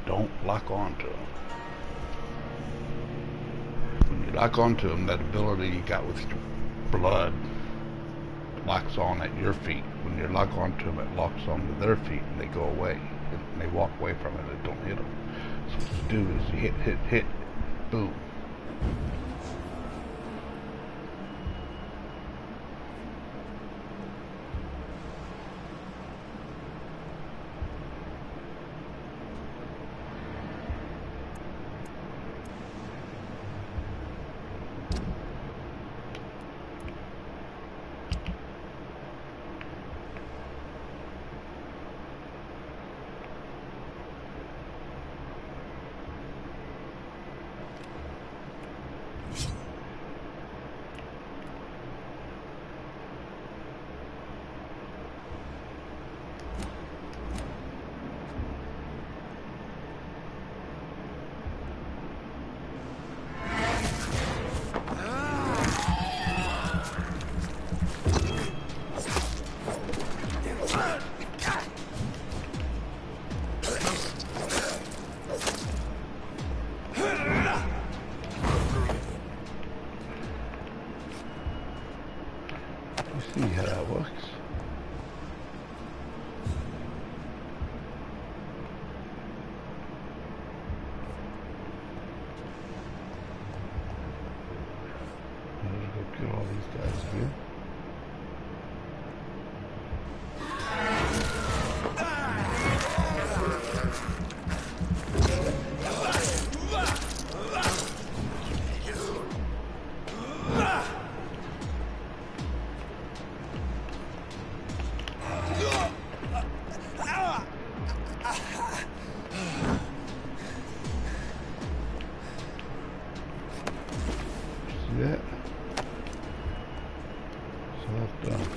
don't lock on to them. When you lock on to them, that ability you got with your blood locks on at your feet. When you lock on to them, it locks on to their feet, and they go away. And they walk away from it and don't hit them. So what you do is you hit, boom. See how that works. Let's go kill all these guys again. That. So that's done.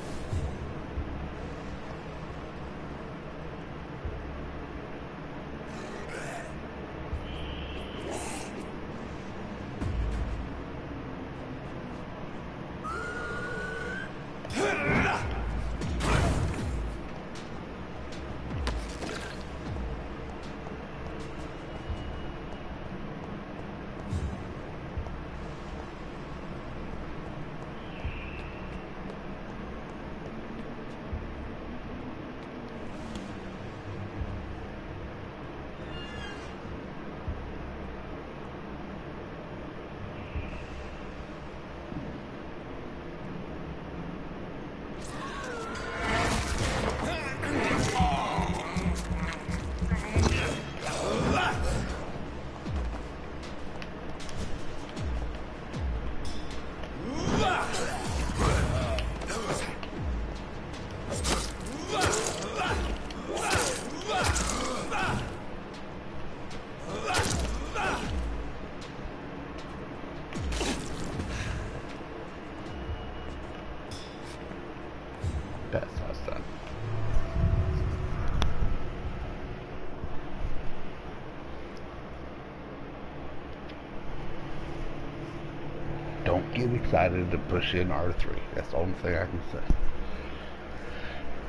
decided to push in R3. That's the only thing I can say.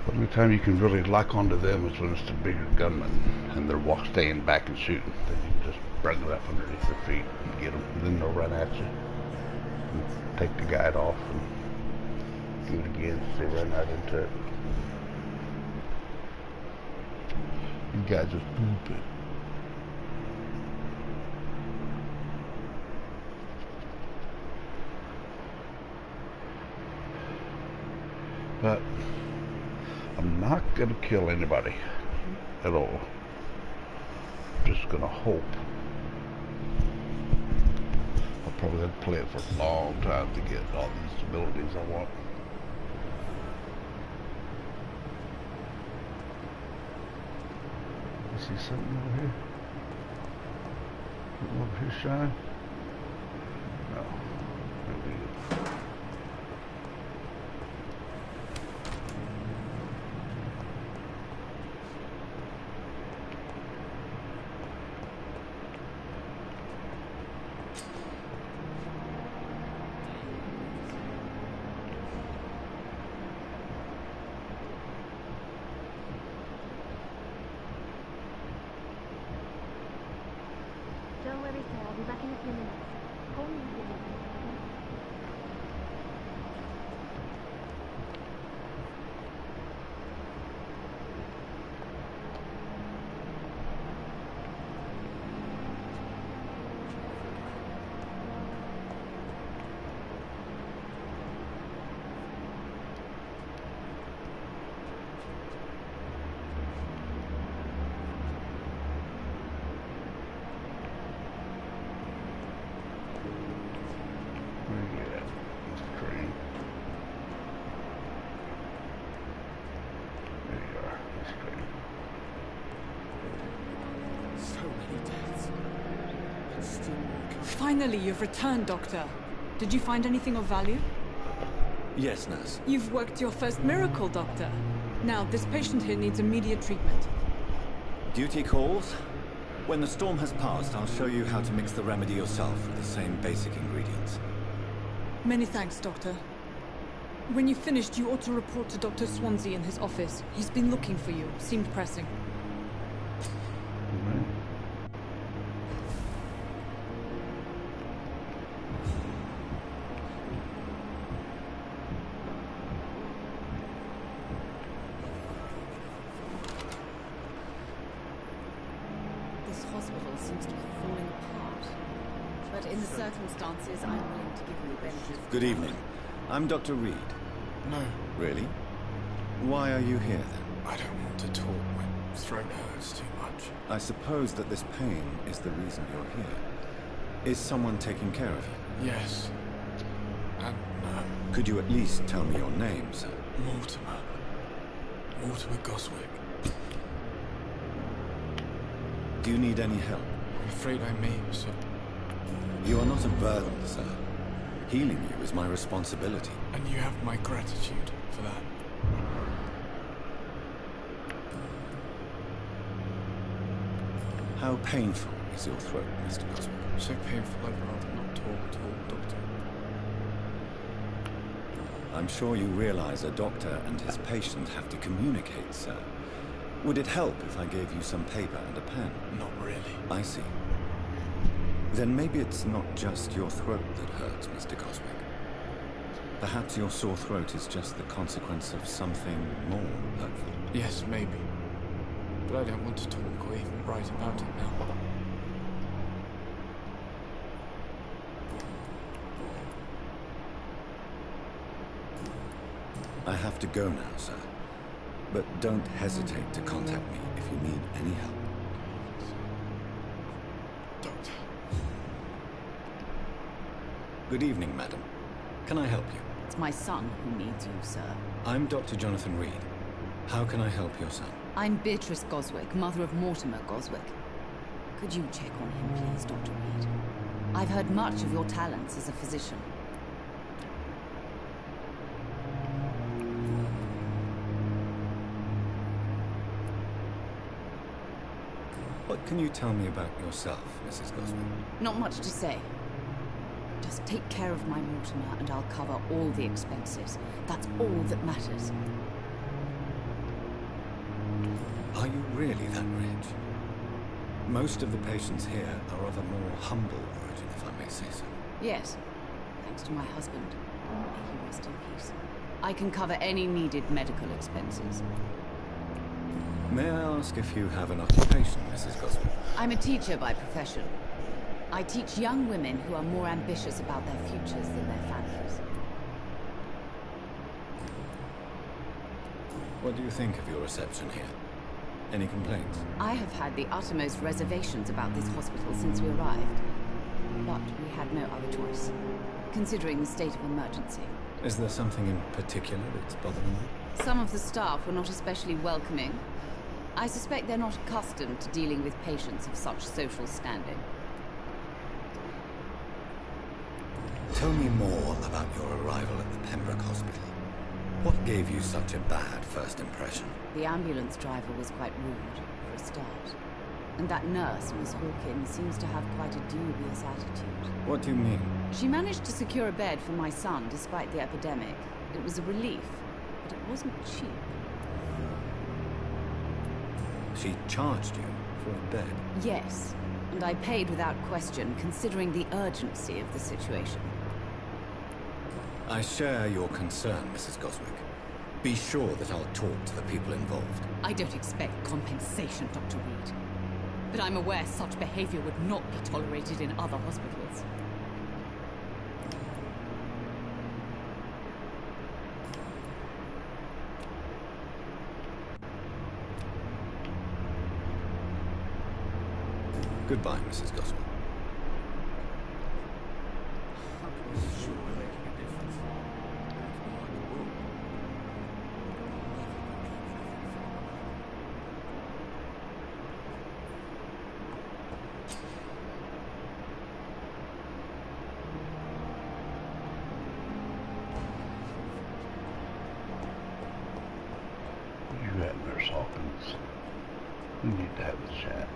The only time you can really lock onto them is when it's the bigger gunmen and they're staying back and shooting. Then you just bring it up underneath their feet and get them. And then they'll run at you and take the guide off and do it again if they run out into it. You guys are stupid. But I'm not gonna kill anybody at all. Just gonna hope. I'll probably have to play it for a long time to get all these abilities I want. You see something over here? Something over here shine? No. Maybe. Don't worry, sir. I'll be back in a few minutes. Call me if you need me. Finally, you've returned, Doctor. Did you find anything of value? Yes, nurse. You've worked your first miracle, Doctor. Now, this patient here needs immediate treatment. Duty calls. When the storm has passed, I'll show you how to mix the remedy yourself with the same basic ingredients. Many thanks, Doctor. When you've finished, you ought to report to Dr. Swansea in his office. He's been looking for you. Seemed pressing. This hospital seems to be falling apart. But in the circumstances, I'm willing to give you the benefit. Good evening. I'm Dr. Reed. No. Really? Why are you here, then? I don't want to talk. My throat hurts too much. I suppose that this pain is the reason you're here. Is someone taking care of you? Yes. And, Could you at least tell me your name, sir? Mortimer. Mortimer Goswick. Do you need any help? I'm afraid I may, sir. You are not a burden, sir. Healing you is my responsibility. And you have my gratitude for that. How painful is your throat, Mr. Goswick? So painful I'd rather not talk at all, Doctor. I'm sure you realize a doctor and his patient have to communicate, sir. Would it help if I gave you some paper and a pen? Not really. I see. Then maybe it's not just your throat that hurts, Mr. Goswick. Perhaps your sore throat is just the consequence of something more hurtful. Yes, maybe. But I don't want to talk or even write about it now. I have to go now, sir. But don't hesitate to contact me if you need any help. Doctor. Good evening, madam. Can I help you? It's my son who needs you, sir. I'm Dr. Jonathan Reed. How can I help your son? I'm Beatrice Goswick, mother of Mortimer Goswick. Could you check on him, please, Dr. Reed? I've heard much of your talents as a physician. What can you tell me about yourself, Mrs. Goswick? Not much to say. Just Just take care of my Mortimer and I'll cover all the expenses. That's all that matters. Are you really that rich? Most of the patients here are of a more humble origin, if I may say so. Yes, thanks to my husband. May he rest in peace. I can cover any needed medical expenses. May I ask if you have an occupation, Mrs. Goswin? I'm a teacher by profession. I teach young women who are more ambitious about their futures than their families. What do you think of your reception here? Any complaints? I have had the uttermost reservations about this hospital since we arrived. But we had no other choice, considering the state of emergency. Is there something in particular that's bothering you? Some of the staff were not especially welcoming. I suspect they're not accustomed to dealing with patients of such social standing. Tell me more about your arrival at the Pembroke Hospital. What gave you such a bad first impression? The ambulance driver was quite rude, for a start. And that nurse, Miss Hawkins, seems to have quite a dubious attitude. What do you mean? She managed to secure a bed for my son despite the epidemic. It was a relief, but it wasn't cheap. She charged you for a bed? Yes, and I paid without question, considering the urgency of the situation. I share your concern, Mrs. Goswick. Be sure that I'll talk to the people involved. I don't expect compensation, Dr. Reed. But I'm aware such behavior would not be tolerated in other hospitals. Goodbye, Mrs. Goswick. You had Nurse Hawkins. We need to have a chat.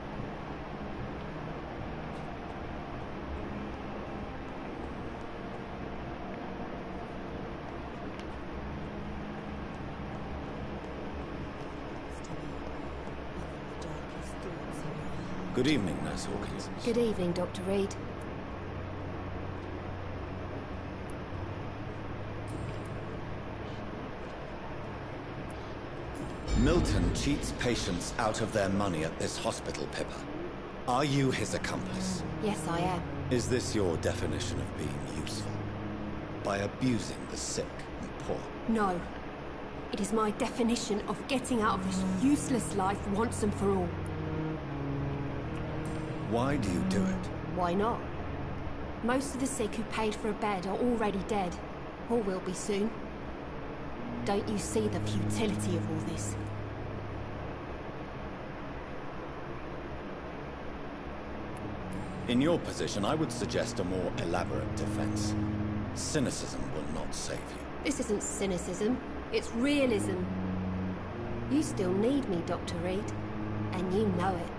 Good evening, Nurse Hawkins. Good evening, Dr. Reed. Milton cheats patients out of their money at this hospital, Pippa. Are you his accomplice? Yes, I am. Is this your definition of being useful? By abusing the sick and poor? No. It is my definition of getting out of this useless life once and for all. Why do you do it? Why not? Most of the sick who paid for a bed are already dead, or will be soon. Don't you see the futility of all this? In your position, I would suggest a more elaborate defense. Cynicism will not save you. This isn't cynicism, it's realism. You still need me, Dr. Reed, and you know it.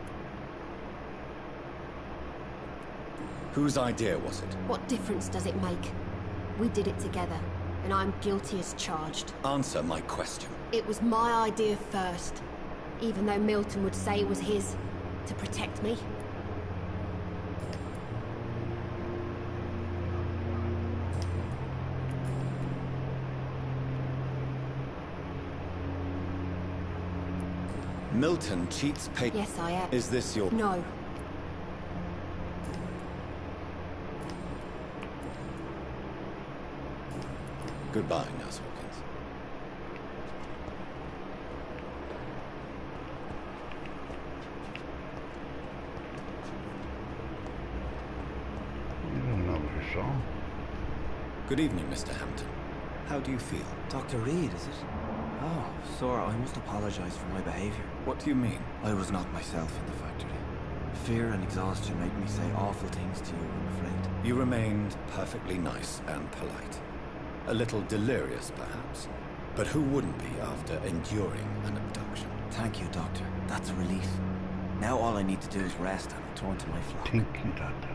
Whose idea was it? What difference does it make? We did it together, and I'm guilty as charged. Answer my question. It was my idea first, even though Milton would say it was his, to protect me. Milton cheats Yes, I am. Is this your... No. Goodbye, Nurse Hawkins. You don't know your song. Good evening, Mr. Hampton. How do you feel? Dr. Reed, is it? Oh, sir, I must apologize for my behavior. What do you mean? I was not myself in the factory. Fear and exhaustion made me say awful things to you, I'm afraid. You remained perfectly nice and polite. A little delirious, perhaps. But who wouldn't be after enduring an abduction? Thank you, Doctor. That's a relief. Now all I need to do is rest and return to my flock. Thank you, Doctor.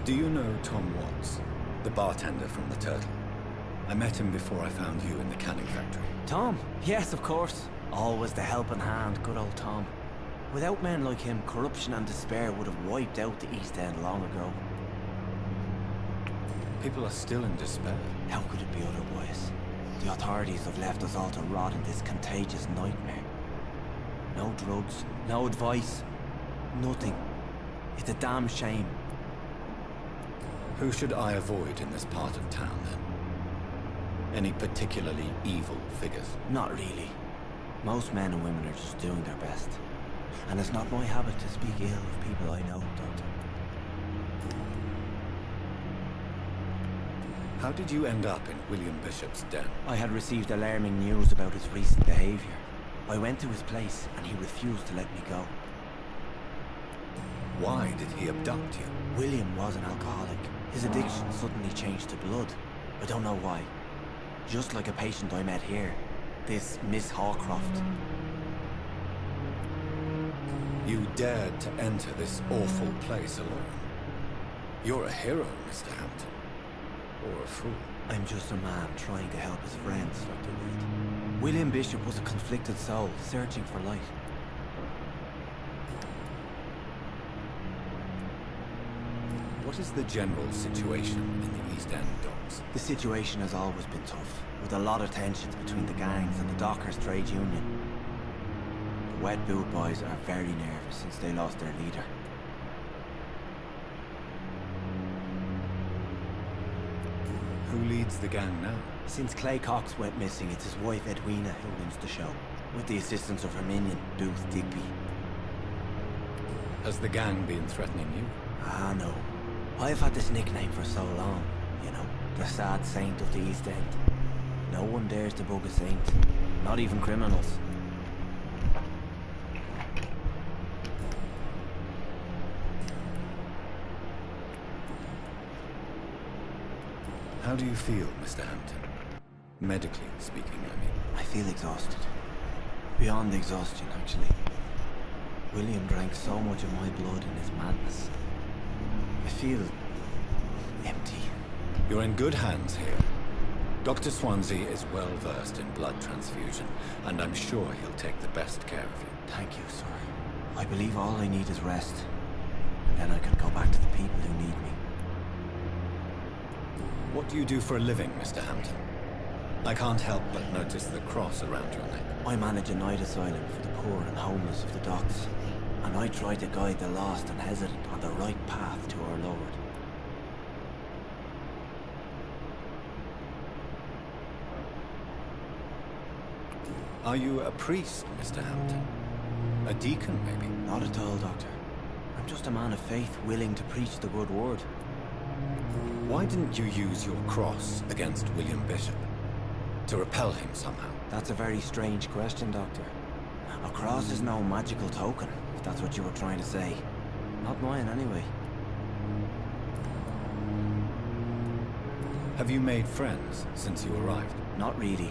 Do you know Tom Watts, the bartender from the Turtle? I met him before I found you in the canning factory. Tom? Yes, of course. Always the helping hand, good old Tom. Without men like him, corruption and despair would have wiped out the East End long ago. People are still in despair. How could it be otherwise? The authorities have left us all to rot in this contagious nightmare. No drugs, no advice, nothing. It's a damn shame. Who should I avoid in this part of town, then? Any particularly evil figures? Not really. Most men and women are just doing their best. And it's not my habit to speak ill of people I know, Doctor. How did you end up in William Bishop's den? I had received alarming news about his recent behavior. I went to his place and he refused to let me go. Why did he abduct you? William was an alcoholic. His addiction suddenly changed to blood. I don't know why. Just like a patient I met here. This Miss Hawcroft. You dared to enter this awful place alone. You're a hero, Mr. Hampton. Or a fool. I'm just a man trying to help his friends, Dr. Reed. William Bishop was a conflicted soul, searching for light. What is the general situation in the East End docks? The situation has always been tough, with a lot of tensions between the gangs and the Dockers' trade union. The Wet Boot Boys are very nervous since they lost their leader. Who leads the gang now? Since Clay Cox went missing, it's his wife Edwina who runs the show, with the assistance of her minion, Booth Digby. Has the gang been threatening you? Ah, no. I've had this nickname for so long, you know, the sad saint of the East End. No one dares to bug a saint, not even criminals. How do you feel, Mr. Hampton? Medically speaking, I mean. I feel exhausted. Beyond exhaustion, actually. William drank so much of my blood in his madness. I feel empty. You're in good hands here. Dr. Swansea is well versed in blood transfusion, and I'm sure he'll take the best care of you. Thank you, sir. I believe all I need is rest. And then I can go back to the people who need me. What do you do for a living, Mr. Hampton? I can't help but notice the cross around your neck. I manage a night asylum for the poor and homeless of the docks. And I try to guide the lost and hesitant on the right path to our Lord. Are you a priest, Mr. Hampton? A deacon, maybe? Not at all, Doctor. I'm just a man of faith willing to preach the good word. Why didn't you use your cross against William Bishop? To repel him somehow? That's a very strange question, Doctor. A cross is no magical token, if that's what you were trying to say. Not mine, anyway. Have you made friends since you arrived? Not really,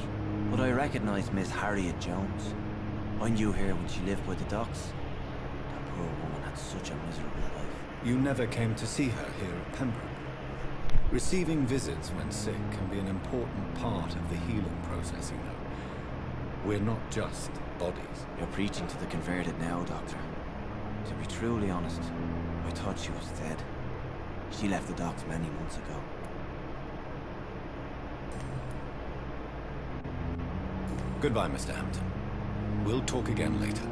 but I recognize Miss Harriet Jones. I knew her when she lived by the docks. That poor woman had such a miserable life. You never came to see her here at Pembroke? Receiving visits when sick can be an important part of the healing process, you know. We're not just bodies. You're preaching to the converted now, Doctor. To be truly honest, I thought she was dead. She left the docks many months ago. Goodbye, Mr. Hampton. We'll talk again later.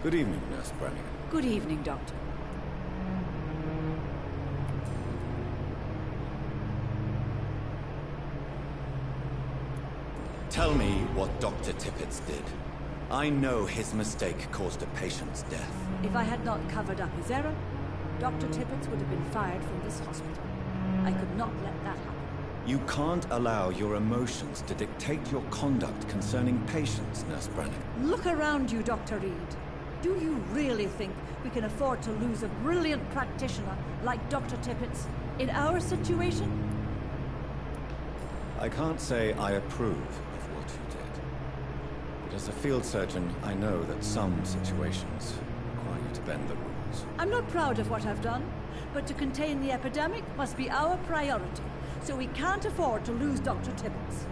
Good evening, Nurse Brannigan. Good evening, Doctor. Tell me what Dr. Tippett did. I know his mistake caused a patient's death. If I had not covered up his error, Dr. Tippett would have been fired from this hospital. I could not let that happen. You can't allow your emotions to dictate your conduct concerning patients, Nurse Brannigan. Look around you, Dr. Reed. Do you really think we can afford to lose a brilliant practitioner like Dr. Tippett's in our situation? I can't say I approve of what you did. But as a field surgeon, I know that some situations require you to bend the rules. I'm not proud of what I've done, but to contain the epidemic must be our priority. So we can't afford to lose Dr. Tippett.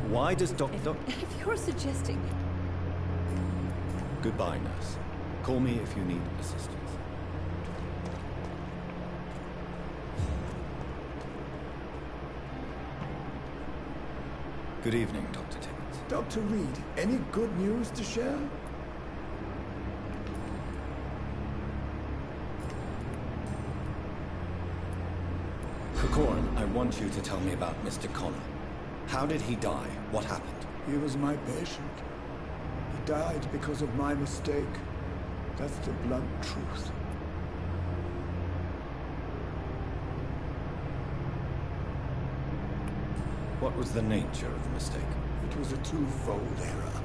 Why does Doctor... If you're suggesting... Goodbye, nurse. Call me if you need assistance. Good evening, Dr. Tippett. Dr. Reed, any good news to share? Corcoran, I want you to tell me about Mr. Connor. How did he die? What happened? He was my patient. He died because of my mistake. That's the blunt truth. What was the nature of the mistake? It was a twofold error.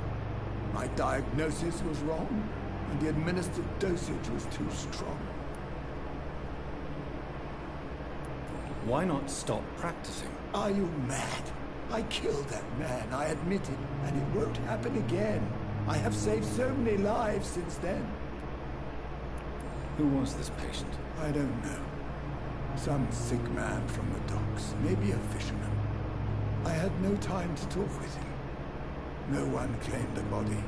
My diagnosis was wrong, and the administered dosage was too strong. Why not stop practicing? Are you mad? I killed that man, I admit it, and it won't happen again. I have saved so many lives since then. Who was this patient? I don't know. Some sick man from the docks, maybe a fisherman. I had no time to talk with him. No one claimed the body.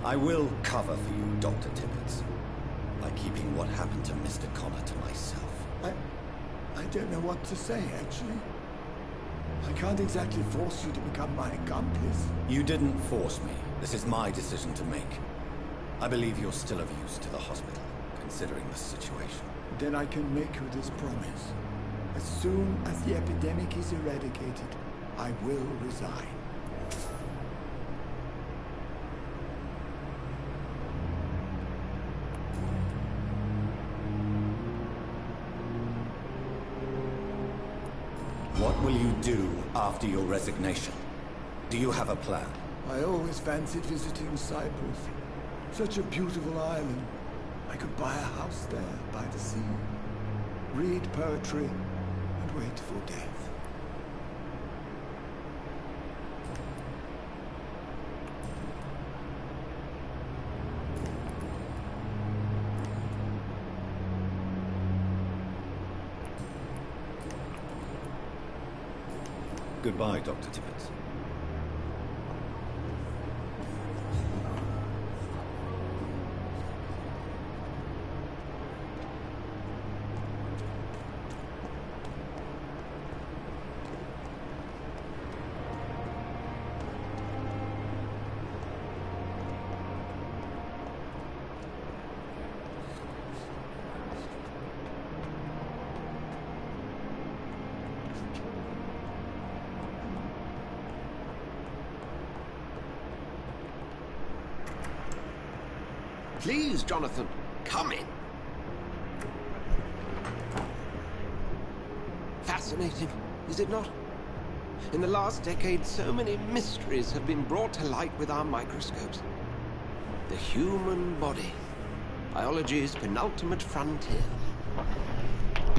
I will cover for you, Dr. Tippett, by keeping what happened to Mr. Connor to myself. I don't know what to say, actually. I can't exactly force you to become my accomplice. You didn't force me. This is my decision to make. I believe you're still of use to the hospital, considering the situation. Then I can make you this promise. As soon as the epidemic is eradicated, I will resign. What will you do after your resignation? Do you have a plan? I always fancied visiting Cyprus. Such a beautiful island. I could buy a house there by the sea, read poetry, and wait for death. Goodbye, Dr. Tippett. Please, Jonathan, come in. Fascinating, is it not? In the last decade, so many mysteries have been brought to light with our microscopes. The human body, biology's penultimate frontier.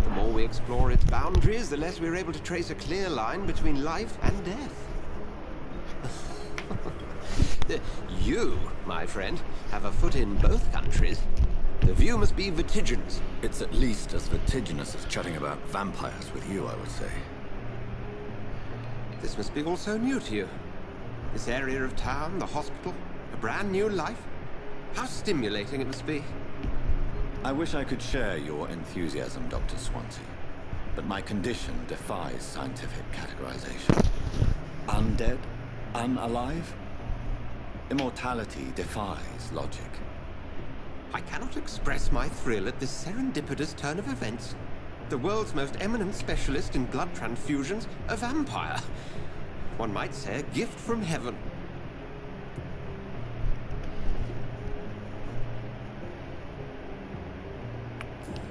The more we explore its boundaries, the less we're able to trace a clear line between life and death. You, my friend, have a foot in both countries. The view must be vertiginous. It's at least as vertiginous as chatting about vampires with you, I would say. This must be all so new to you. This area of town, the hospital, a brand new life. How stimulating it must be. I wish I could share your enthusiasm, Dr. Swansea, but my condition defies scientific categorization. Undead? Unalive? Immortality defies logic. I cannot express my thrill at this serendipitous turn of events. The world's most eminent specialist in blood transfusions, a vampire. One might say a gift from heaven.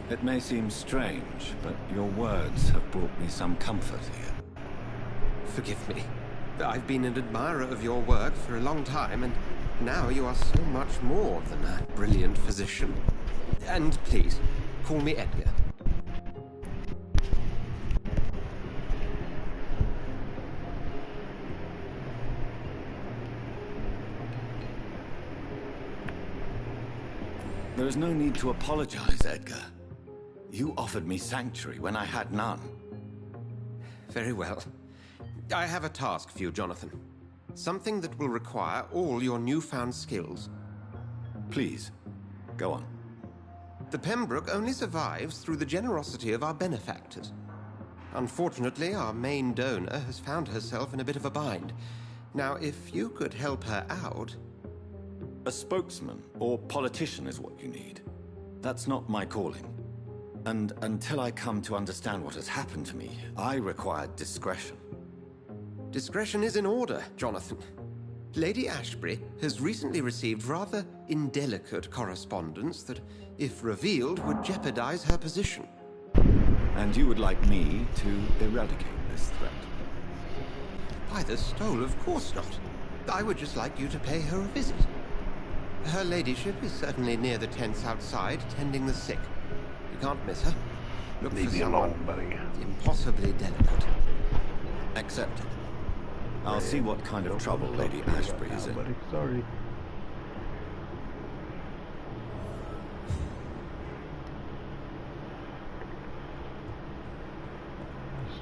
It may seem strange, but your words have brought me some comfort here. Forgive me. I've been an admirer of your work for a long time, and now you are so much more than a brilliant physician. And please, call me Edgar. There is no need to apologize, Edgar. You offered me sanctuary when I had none. Very well. I have a task for you, Jonathan. Something that will require all your newfound skills. Please, go on. The Pembroke only survives through the generosity of our benefactors. Unfortunately, our main donor has found herself in a bit of a bind. Now, if you could help her out... A spokesman or politician is what you need. That's not my calling. And until I come to understand what has happened to me, I require discretion. Discretion is in order, Jonathan. Lady Ashbury has recently received rather indelicate correspondence that, if revealed, would jeopardize her position. And you would like me to eradicate this threat? By the stole, of course not. I would just like you to pay her a visit. Her ladyship is certainly near the tents outside, tending the sick. You can't miss her. Look Leave for me someone alone, buddy. impossibly delicate. Accepted. I'll see what kind of trouble Lady Ashbury is in. Buddy. Sorry.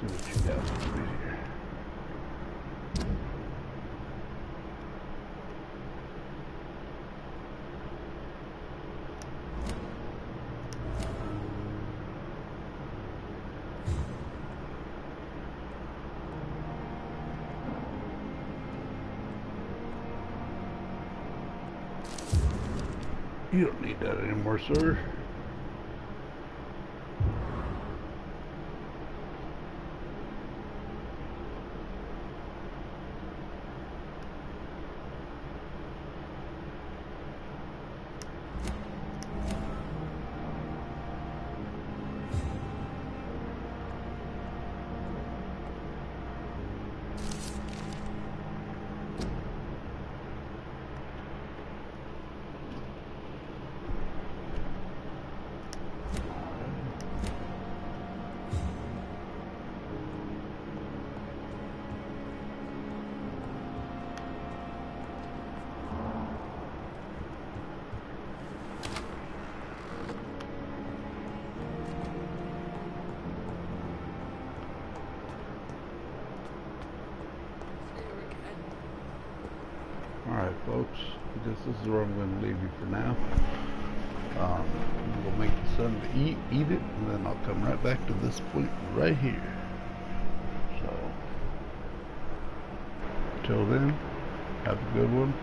Let's see what you got for me here. You don't need that anymore, sir. Alright folks, I guess this is where I'm going to leave you for now. I'm going to make the son to eat it, and then I'll come right back to this point right here. So, until then, have a good one.